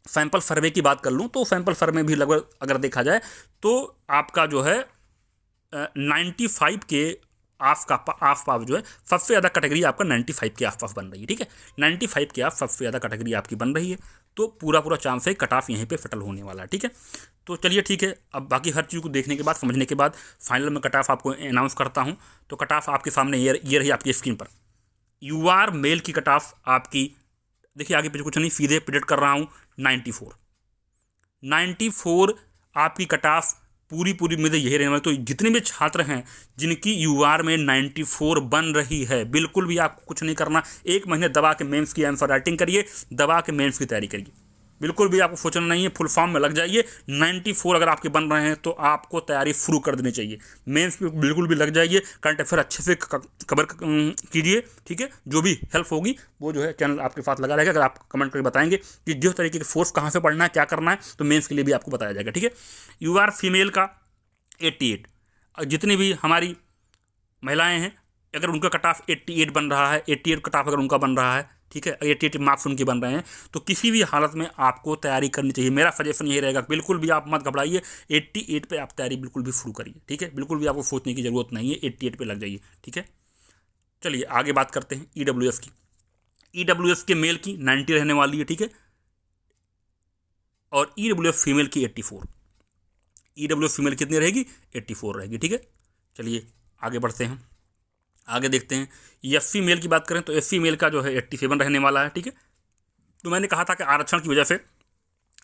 सैंपल सर्वे की बात कर लूँ, तो सैंपल सर्वे भी लगभग अगर देखा जाए तो आपका जो है 95 के आसपास जो है सबसे ज़्यादा कैटेगरी आपका 95 के आसपास बन रही है, ठीक है। 95 के आस सबसे ज़्यादा कैटेगरी आपकी बन रही है, तो पूरा चांस है कट ऑफ यहीं पे सेटल होने वाला है, ठीक है। तो चलिए ठीक है, अब बाकी हर चीज़ को देखने के बाद, समझने के बाद फाइनल में कट ऑफ आपको अनाउंस करता हूँ। तो कट ऑफ आपके सामने ये रही आपकी स्क्रीन पर। यूआर मेल की कट ऑफ आपकी देखिए, आगे पीछे कुछ नहीं, सीधे प्रिडिक्ट कर रहा हूँ 94 आपकी कट ऑफ पूरी मुझे यही रहने वाली। तो जितने भी छात्र हैं जिनकी यूआर में 94 बन रही है, बिल्कुल भी आपको कुछ नहीं करना, 1 महीने दबा के मेंस की आंसर राइटिंग करिए, दबा के मेंस की तैयारी करिए, बिल्कुल भी आपको सोचना नहीं है, फुल फॉर्म में लग जाइए। 94 अगर आपके बन रहे हैं तो आपको तैयारी शुरू कर देनी चाहिए, मेंस पे बिल्कुल भी लग जाइए, करंट अफेयर अच्छे से कवर कीजिए, ठीक है। जो भी हेल्प होगी वो जो है चैनल आपके साथ लगा रहेगा। अगर आप कमेंट करके बताएंगे कि जिस तरीके के फोर्स कहाँ से पढ़ना है, क्या करना है, तो मेंस के लिए भी आपको बताया जाएगा, ठीक है। यूआर फीमेल का 88, जितनी भी हमारी महिलाएं हैं अगर उनका कट ऑफ 88 बन रहा है, 88 कट ऑफ अगर उनका बन रहा है, ठीक है। 88 मार्क्स उनके बन रहे हैं, तो किसी भी हालत में आपको तैयारी करनी चाहिए। मेरा सजेशन यही रहेगा, बिल्कुल भी आप मत घबराइए, 88 पे आप तैयारी बिल्कुल भी शुरू करिए, ठीक है। बिल्कुल भी आपको सोचने की ज़रूरत नहीं है, 88 पे लग जाइए, ठीक है। चलिए आगे बात करते हैं EWS की। EWS के मेल की 90 रहने वाली है, ठीक है, और EWS फीमेल की 84। EWS फीमेल कितनी रहेगी? 84 रहेगी, ठीक है। चलिए आगे बढ़ते हैं, आगे देखते हैं। SC मेल की बात करें तो SC मेल का जो है 87 रहने वाला है, ठीक है। तो मैंने कहा था कि आरक्षण की वजह से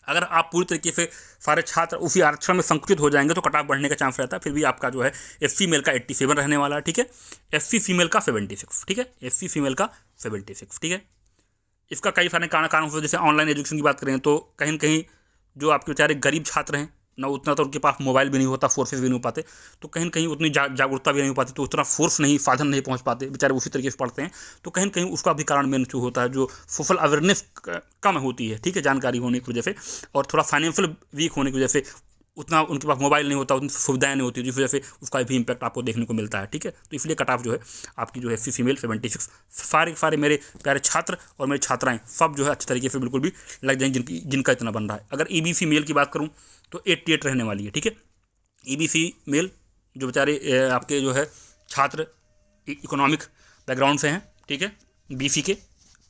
अगर आप पूरी तरीके से सारे छात्र उसी आरक्षण में संकुचित हो जाएंगे तो कट ऑफ बढ़ने का चांस रहता है। फिर भी आपका जो है SC मेल का 87 रहने वाला है, ठीक है। SC फीमेल का 76, ठीक है। SC फीमेल का 76, ठीक है। इसका कई सारे कारण होते हैं। जैसे ऑनलाइन एजुकेशन की बात करें तो कहीं न कहीं जो आपके बेचारे गरीब छात्र हैं ना, उतना तो उनके पास मोबाइल भी नहीं होता, फोर्सेस भी नहीं हो पाते, तो कहीं न कहीं उतनी जागरूकता भी नहीं हो पाती, तो उतना फोर्स नहीं, साधन नहीं पहुंच पाते, बेचारे उसी तरीके से पढ़ते हैं। तो कहीं न कहीं उसका भी कारण मेन जो होता है, जो सोशल अवेयरनेस कम होती है, ठीक है, जानकारी होने की वजह से, और थोड़ा फाइनेंशियल वीक होने की वजह से उतना उनके पास मोबाइल नहीं होता, उतनी सुविधाएं नहीं होती, जिस वजह से उसका भी इम्पैक्ट आपको देखने को मिलता है, ठीक है। तो इसलिए कट ऑफ जो है आपकी जो है SC फीमेल 76। सारे मेरे प्यारे छात्र और मेरी छात्राएं सब जो है अच्छे तरीके से बिल्कुल भी लग जाएंगे, जिनका इतना बन रहा है। अगर EBC मेल की बात करूँ तो 88 रहने वाली है, ठीक है। EBC मेल जो बेचारे आपके जो है छात्र इकोनॉमिक बैकग्राउंड से हैं, ठीक है, BC के,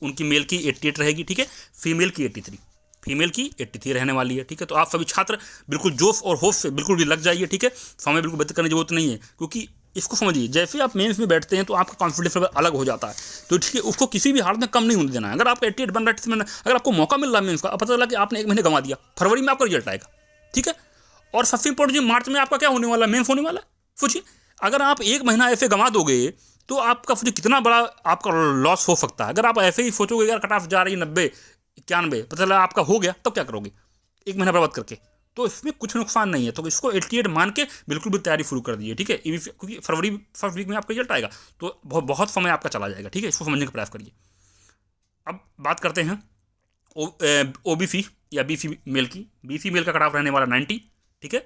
उनकी मेल की 88 रहेगी, ठीक है। फीमेल की 83, फीमेल की 83 रहने वाली है, ठीक है। तो आप सभी छात्र बिल्कुल जोश और होश से बिल्कुल भी लग जाइए, ठीक है। समय बिल्कुल व्यतीत करने की जरूरत नहीं है, क्योंकि इसको समझिए, जैसे आप मेंस में बैठते हैं तो आपका कॉन्फिडेंस लेवल अलग हो जाता है, तो ठीक है, उसको किसी भी हालत में कम नहीं होने देना है। अगर आपका 88 बन रहा है, अगर आपको मौका मिल रहा है मेंस का, पता चला कि आपने 1 महीने गंवा दिया, फरवरी में आपका रिजल्ट आएगा, ठीक है। और सबसे इंपॉर्टेंट, मार्च में आपका क्या होने वाला है? मेंस होने वाला है। सोचिए, अगर आप 1 महीना ऐसे गंवा दोगे तो आपका सोचिए कितना बड़ा आपका लॉस हो सकता है। अगर आप ऐसे ही सोचोगे यार कट ऑफ जा रही 90 91, पता चला आपका हो गया, तब क्या करोगे 1 महीना बर्बाद करके? तो इसमें कुछ नुकसान नहीं है, तो इसको 88 मान के बिल्कुल भी तैयारी शुरू कर दीजिए, ठीक है। क्योंकि फरवरी फर्स्ट वीक में आपका रिजल्ट आएगा, तो बहुत समय आपका चला जाएगा, ठीक है। इसको समझने का प्रयास करिए। अब बात करते हैं OBC या BC मेल की। BC मेल का कट ऑफ रहने वाला 90, ठीक है।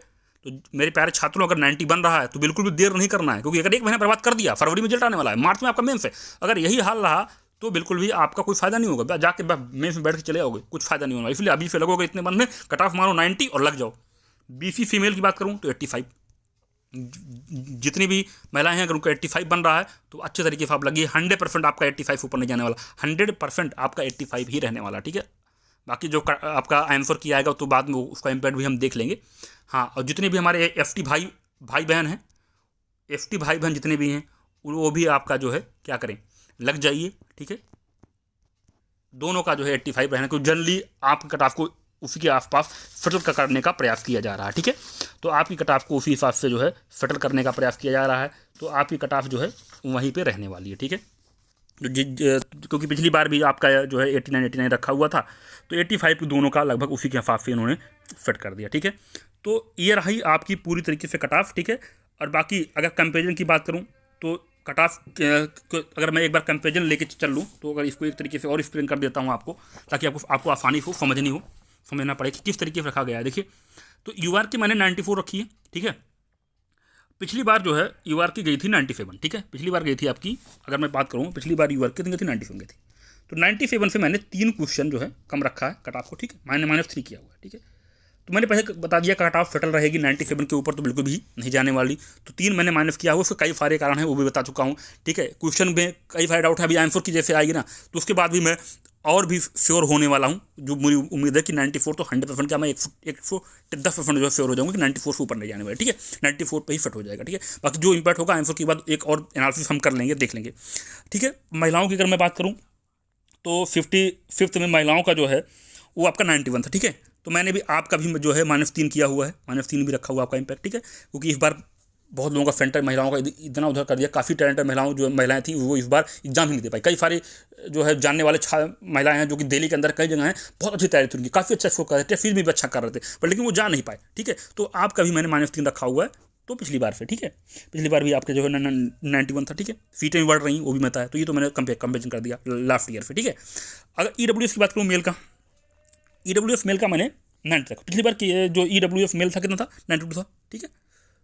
तो मेरे प्यारे छात्रों, अगर 90 बन रहा है तो बिल्कुल भी देर नहीं करना है, क्योंकि अगर 1 महीना बर्बाद कर दिया, फरवरी में रिजल्ट आने वाला है, मार्च में आपका मेंस है, अगर यही हाल रहा तो बिल्कुल भी आपका कोई फायदा नहीं होगा, जाके मेंस में बैठ के चले आओगे, कुछ फायदा नहीं होगा। इसलिए अभी से लगोगे इतने बनने, कट ऑफ मारो 90 और लग जाओ। BC फीमेल की बात करूँ तो 85, जितनी भी महिलाएं हैं अगर उनका 85 बन रहा है तो अच्छे तरीके से आप लगिए। 100% आपका 85 ऊपर नहीं जाने वाला, 100% आपका 85 ही रहने वाला, ठीक है। बाकी जो आपका आंसर किया आएगा तो बाद में उसका इम्पैक्ट भी हम देख लेंगे। हाँ, और जितने भी हमारे FT भाई बहन हैं, FT भाई बहन जितने भी हैं, वो भी आपका जो है क्या करें, लग जाइए, ठीक है। दोनों का जो है 85 रहने को, जनरली आपके कट ऑफ को उसी के आसपास सेटल करने का प्रयास किया जा रहा है, ठीक है। तो आपकी कट ऑफ को उसी हिसाब से जो है सेटल करने का प्रयास किया जा रहा है, तो आपकी कट ऑफ जो है वहीं पे रहने वाली है, ठीक है। क्योंकि पिछली बार भी आपका जो है 89 रखा हुआ था, तो 85 दोनों का लगभग उसी के हिसाब से इन्होंने सेट कर दिया, ठीक है। तो ये रही आपकी पूरी तरीके से कट ऑफ, ठीक है। और बाकी अगर कंपेरिजन की बात करूँ तो कट ऑफ अगर मैं एक बार कंपेरिजन लेके चल लूँ, तो अगर इसको एक तरीके से और एक्सप्लेन कर देता हूँ आपको, ताकि आपको आसानी हो, समझना पड़े कि किस तरीके से रखा गया है। देखिए, तो UR की मैंने 94 रखी है, ठीक है। पिछली बार जो है UR की गई थी 97, ठीक है। पिछली बार गई थी आपकी, अगर मैं बात करूँ पिछली बार UR कितनी गई थी, 97 गई थी। तो 97 से मैंने 3 क्वेश्चन जो है कम रखा है कट ऑफ को, ठीक है, मैंने -3 किया हुआ है, ठीक है। तो मैंने पहले बता दिया कट ऑफ सेटल रहेगी 97 के ऊपर, तो बिल्कुल भी नहीं जाने वाली। तो 3 मैंने माइनस किया हुआ, उसके कई सारे कारण हैं, वो भी बता चुका हूँ, ठीक है। क्वेश्चन में कई सारे डाउट है, अभी आंसर की जैसे आएगी ना, तो उसके बाद भी मैं और भी श्योर होने वाला हूँ। जो मेरी उम्मीद है कि 94 तो 100% क्या, मैं 110% जो है श्योर हो जाऊँगा कि 94 से ऊपर नहीं जाने वाला, ठीक है। 94 पे ही फिट हो जाएगा, ठीक है। बाकी जो इम्पैक्ट होगा आंसर के बाद एक और एनालिसिस हम कर लेंगे, देख लेंगे, ठीक है। महिलाओं की अगर मैं बात करूँ तो 55th में महिलाओं का जो है वो आपका 91 था, ठीक है। तो मैंने भी आपका भी जो है -3 किया हुआ है, -3 भी रखा हुआ आपका इम्पैक्ट, ठीक है। क्योंकि इस बार बहुत लोगों का सेंटर महिलाओं का इतना उधर कर दिया, काफ़ी टैलेंटेड महिलाएं थी, वो इस बार एग्जाम ही नहीं दे पाई। कई सारे जो है जानने वाले महिलाएं हैं जो कि दिल्ली के अंदर कई जगह हैं, बहुत अच्छी तैयारी थी उनकी, काफ़ी अच्छा स्कोर कर रहे थे, फीस भी अच्छा कर रहे थे, पर लेकिन वो जा नहीं पाए, ठीक है। तो आपका भी मैंने -3 रखा हुआ है, तो पिछली बार से, ठीक है। पिछली बार भी आपके जो है 91 था, ठीक है। सीटें भी बढ़ रही वो भी मैं था, तो ये तो मैंने कंपेरिजन कर दिया लास्ट ईयर से, ठीक है। अगर EWS की बात करूँ मेल का, EWS मेल का मैंने 90 रखा। पिछली बार की जो EWS मेल था कितना था, 92 था, ठीक है।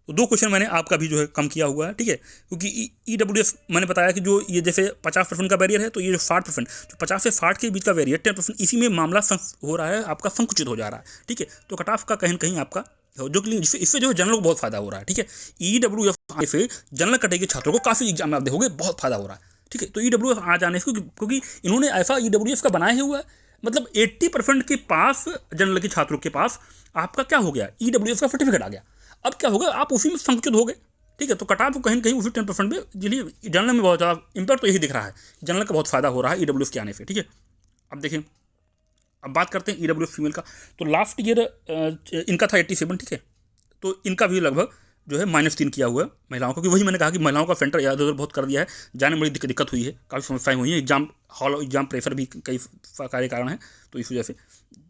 तो 2 क्वेश्चन मैंने आपका भी जो है कम किया हुआ है, ठीक है, क्योंकि EWF मैंने बताया कि जो ये जैसे 50% का बैरियर है, तो ये जो 60%, जो 50 से 60 के बीच का बैरियर 10%, इसी में मामला हो रहा है, आपका संकुचित हो जा रहा है, ठीक है। तो कट ऑफ का कहीं न कहीं आपका जो कि इससे जो है जनरल को बहुत फायदा हो रहा है, ठीक है। EWF से जनरल कैटेगरी के छात्रों को काफ़ी एग्जाम में आप देखोगे बहुत फायदा हो रहा है, ठीक है। तो EWF आ जाने से, क्योंकि इन्होंने ऐसा EWF का बनाया ही हुआ है, मतलब 80% के पास जनरल के छात्रों के पास आपका क्या हो गया, EWF का सर्टिफिकेट आ गया। अब क्या होगा, आप उसी में संकुचित हो गए, ठीक है। तो कट ऑफ को कहीं न कहीं उसी 10% में, इसलिए जनरल में बहुत ज़्यादा इम्पैक्ट तो यही दिख रहा है, जनरल का बहुत फायदा हो रहा है EWF के आने से, ठीक है। अब देखिए, अब बात करते हैं EWF फीमेल का। तो लास्ट ईयर इनका था 87, ठीक है। तो इनका भी लगभग जो है -3 किया हुआ है महिलाओं को, क्योंकि वही मैंने कहा कि महिलाओं का सेंटर इधर उधर बहुत कर दिया है, जाने में बड़ी दिक्कत हुई है, काफ़ी समस्याएं हुई हैं, एग्जाम प्रेशर भी कई कार्य कारण है, तो इस वजह से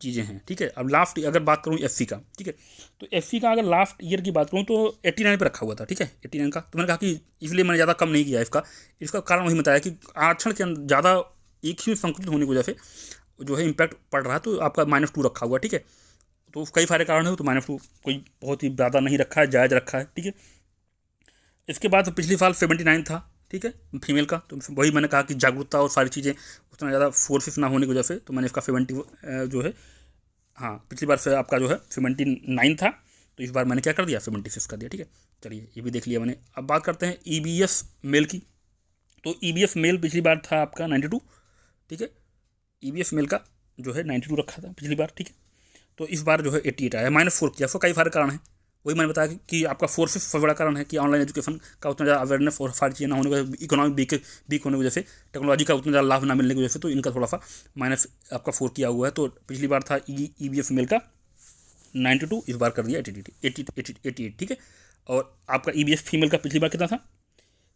चीज़ें हैं, ठीक है। अब लास्ट अगर बात करूँ FC का, ठीक है, तो FC का अगर लास्ट ईयर की बात करूँ तो 89 पे रखा हुआ था, ठीक है, 89 का। तो मैंने कहा कि इसलिए मैंने ज़्यादा कम नहीं किया इसका कारण वही बताया कि आरक्षण के अंदर ज़्यादा एक ही संकुचित होने की वजह से जो है इम्पैक्ट पड़ रहा है, तो आपका -2 रखा हुआ, ठीक है। तो कई सारे कारण है, तो -2 कोई बहुत ही ज़्यादा नहीं रखा है, जायज़ रखा है, ठीक है। इसके बाद पिछले साल 79 था, ठीक है, फीमेल का। तो वही मैंने कहा कि जागरूकता और सारी चीज़ें उतना ज़्यादा फोर्सेस ना होने की वजह से, तो मैंने इसका 70 जो है, हाँ, पिछली बार से आपका जो है 79 था, तो इस बार मैंने क्या कर दिया, 76 कर दिया, ठीक है। चलिए, ये भी देख लिया मैंने। अब बात करते हैं EBS मेल की। तो EBS मेल पिछली बार था आपका 92, ठीक है। EBS मेल का जो है 92 रखा था पिछली बार, ठीक है। तो इस बार जो है 88 आया, -4 किया। इसका कई सारे कारण हैं, वही मैंने बताया कि आपका फोर्सेस सबसे बड़ा कारण है कि ऑनलाइन एजुकेशन का उतना ज़्यादा अवेयरनेस और सारी चीज़ें ना होने की वजह से, इकोनॉमिक वीक होने की वजह से, टेक्नोलॉजी का उतना ज़्यादा लाभ ना मिलने की वजह से, तो इनका थोड़ा सा आपका 4 किया हुआ है। तो पिछली बार था EBS मेल का 92, इस बार कर दिया 88, ठीक है। और आपका EBS फीमेल का पिछली बार कितना था,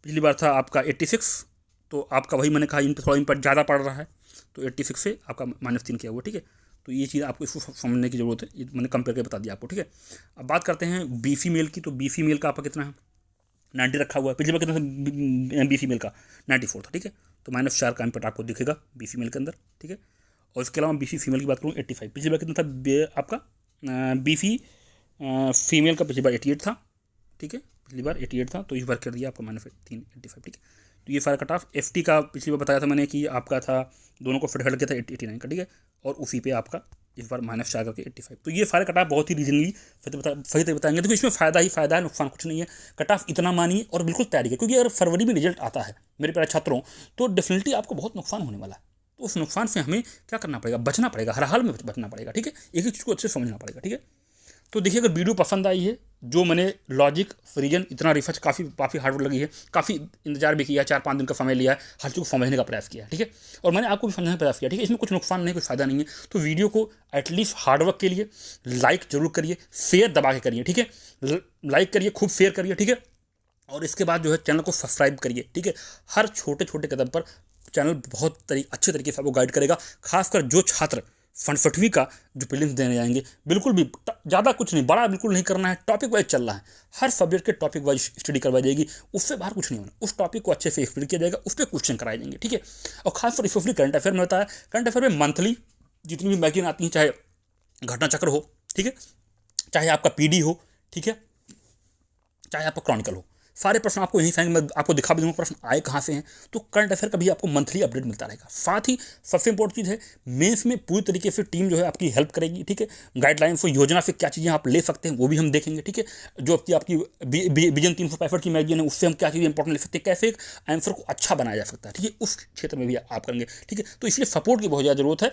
पिछली बार था आपका 86, तो आपका वही मैंने कहा इन पर थोड़ा इम्पैक्ट ज़्यादा पड़ रहा है, तो 86 से आपका -3 किया हुआ, ठीक है। तो ये चीज़ आपको इसको समझने की ज़रूरत है, ये मैंने कंपेयर करके बता दिया आपको, ठीक है। अब बात करते हैं BC मेल की। तो BC मेल का आपका कितना है, 90 रखा हुआ है। पिछले बार कितना था BC मेल का, 94 था, ठीक है। तो -4 का इम्पैक्ट आपको दिखेगा BC मेल के अंदर, ठीक है। और इसके अलावा BC फीमेल की बात करूँ 85, पिछली बार कितना था आपका BC फीमेल का, पिछली बार 88 था, ठीक है, पिछली बार 88 था, तो इस बार कर दिया आपका -3 85, ठीक है। तो ये सारा कट ऑफ FT का पिछली बार बताया था मैंने कि आपका था, दोनों को फिट हट गया था 89 का, ठीक है। और उसी पे आपका इस बार -4 करके 85। तो ये सारे कट ऑफ बहुत ही रीजनली सही तक बताएंगे। देखो, इसमें फ़ायदा ही फ़ायदा है, नुकसान कुछ नहीं है। कट ऑफ इतना मानिए और बिल्कुल तैयारी है, क्योंकि अगर फरवरी में रिजल्ट आता है मेरे प्यारे छात्रों, तो डेफिनेटली आपको बहुत नुकसान होने वाला है। तो उस नुकसान से हमें क्या करना पड़ेगा, बचना पड़ेगा, हर हाल में बचना पड़ेगा, ठीक है। एक एक चीज़ को अच्छे से समझना पड़ेगा, ठीक है। तो देखिए, अगर वीडियो पसंद आई है, जो मैंने लॉजिक रीजन इतना रिसर्च काफ़ी हार्डवर्क लगी है, काफ़ी इंतजार भी किया, 4-5 दिन का समय लिया है, हर चीज़ को समझने का प्रयास किया, ठीक है। और मैंने आपको भी समझने का प्रयास किया, ठीक है। इसमें कुछ नुकसान नहीं, कुछ फ़ायदा नहीं है। तो वीडियो को एटलीस्ट हार्डवर्क के लिए लाइक जरूर करिए, शेयर दबा के करिए, ठीक है। लाइक करिए, खूब शेयर करिए, ठीक है। और इसके बाद जो है चैनल को सब्सक्राइब करिए, ठीक है। हर छोटे छोटे कदम पर चैनल बहुत अच्छे तरीके से आपको गाइड करेगा। खासकर जो छात्र 6वीं का जो प्रीलिम्स देने जाएंगे, बिल्कुल भी ज़्यादा कुछ नहीं, बड़ा बिल्कुल नहीं करना है, टॉपिक वाइज चल रहा है, हर सब्जेक्ट के टॉपिक वाइज स्टडी करवाई जाएगी, उससे बाहर कुछ नहीं होना। उस टॉपिक को अच्छे से एक्सप्लेन किया जाएगा, उस पर क्वेश्चन कराए जाएंगे, ठीक है। और खासकर स्पेशली करंट अफेयर में बताया, करंट अफेयर में मंथली जितनी भी मैगजीन आती हैं, चाहे घटना चक्र हो, ठीक है, चाहे आपका PD हो, ठीक है, चाहे आपका क्रॉनिकल हो, सारे प्रश्न आपको यहीं से आएंगे। मैं आपको दिखा भी दूंगा प्रश्न आए कहाँ से हैं। तो करंट अफेयर का भी आपको मंथली अपडेट मिलता रहेगा। साथ ही सबसे इंपॉर्टेंट चीज़ है, मेंस में पूरी तरीके से टीम जो है आपकी हेल्प करेगी, ठीक है। गाइडलाइंस और योजना से क्या चीज़ें आप ले सकते हैं वो भी हम देखेंगे, ठीक है। जो आपकी विजन 365 की मैगजीन है, उससे हम क्या चीज़ें इंपॉर्टेंट ले सकते हैं, कैसे एक आंसर को अच्छा बनाया जा सकता है, ठीक है। उस क्षेत्र में भी आप करेंगे, ठीक है। तो इसलिए सपोर्ट की बहुत ज़्यादा जरूरत है।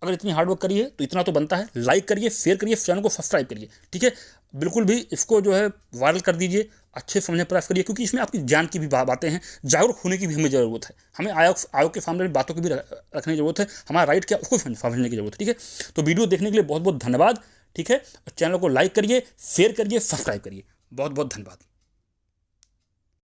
अगर इतनी हार्डवर्क करिए तो इतना तो बनता है। लाइक करिए, शेयर करिए, चैनल को सब्सक्राइब करिए, ठीक है। बिल्कुल भी इसको जो है वायरल कर दीजिए, अच्छे समझने का प्रयास करिए, क्योंकि इसमें आपकी ज्ञान की भी बातें हैं, जागरूक होने की भी हमें ज़रूरत है। हमें आयोग के सामने बातों की भी रखने की जरूरत है, हमारा राइट क्या उसको समझने की जरूरत है, ठीक है। तो वीडियो देखने के लिए बहुत बहुत धन्यवाद, ठीक है। और चैनल को लाइक करिए, शेयर करिए, सब्सक्राइब करिए। बहुत बहुत धन्यवाद।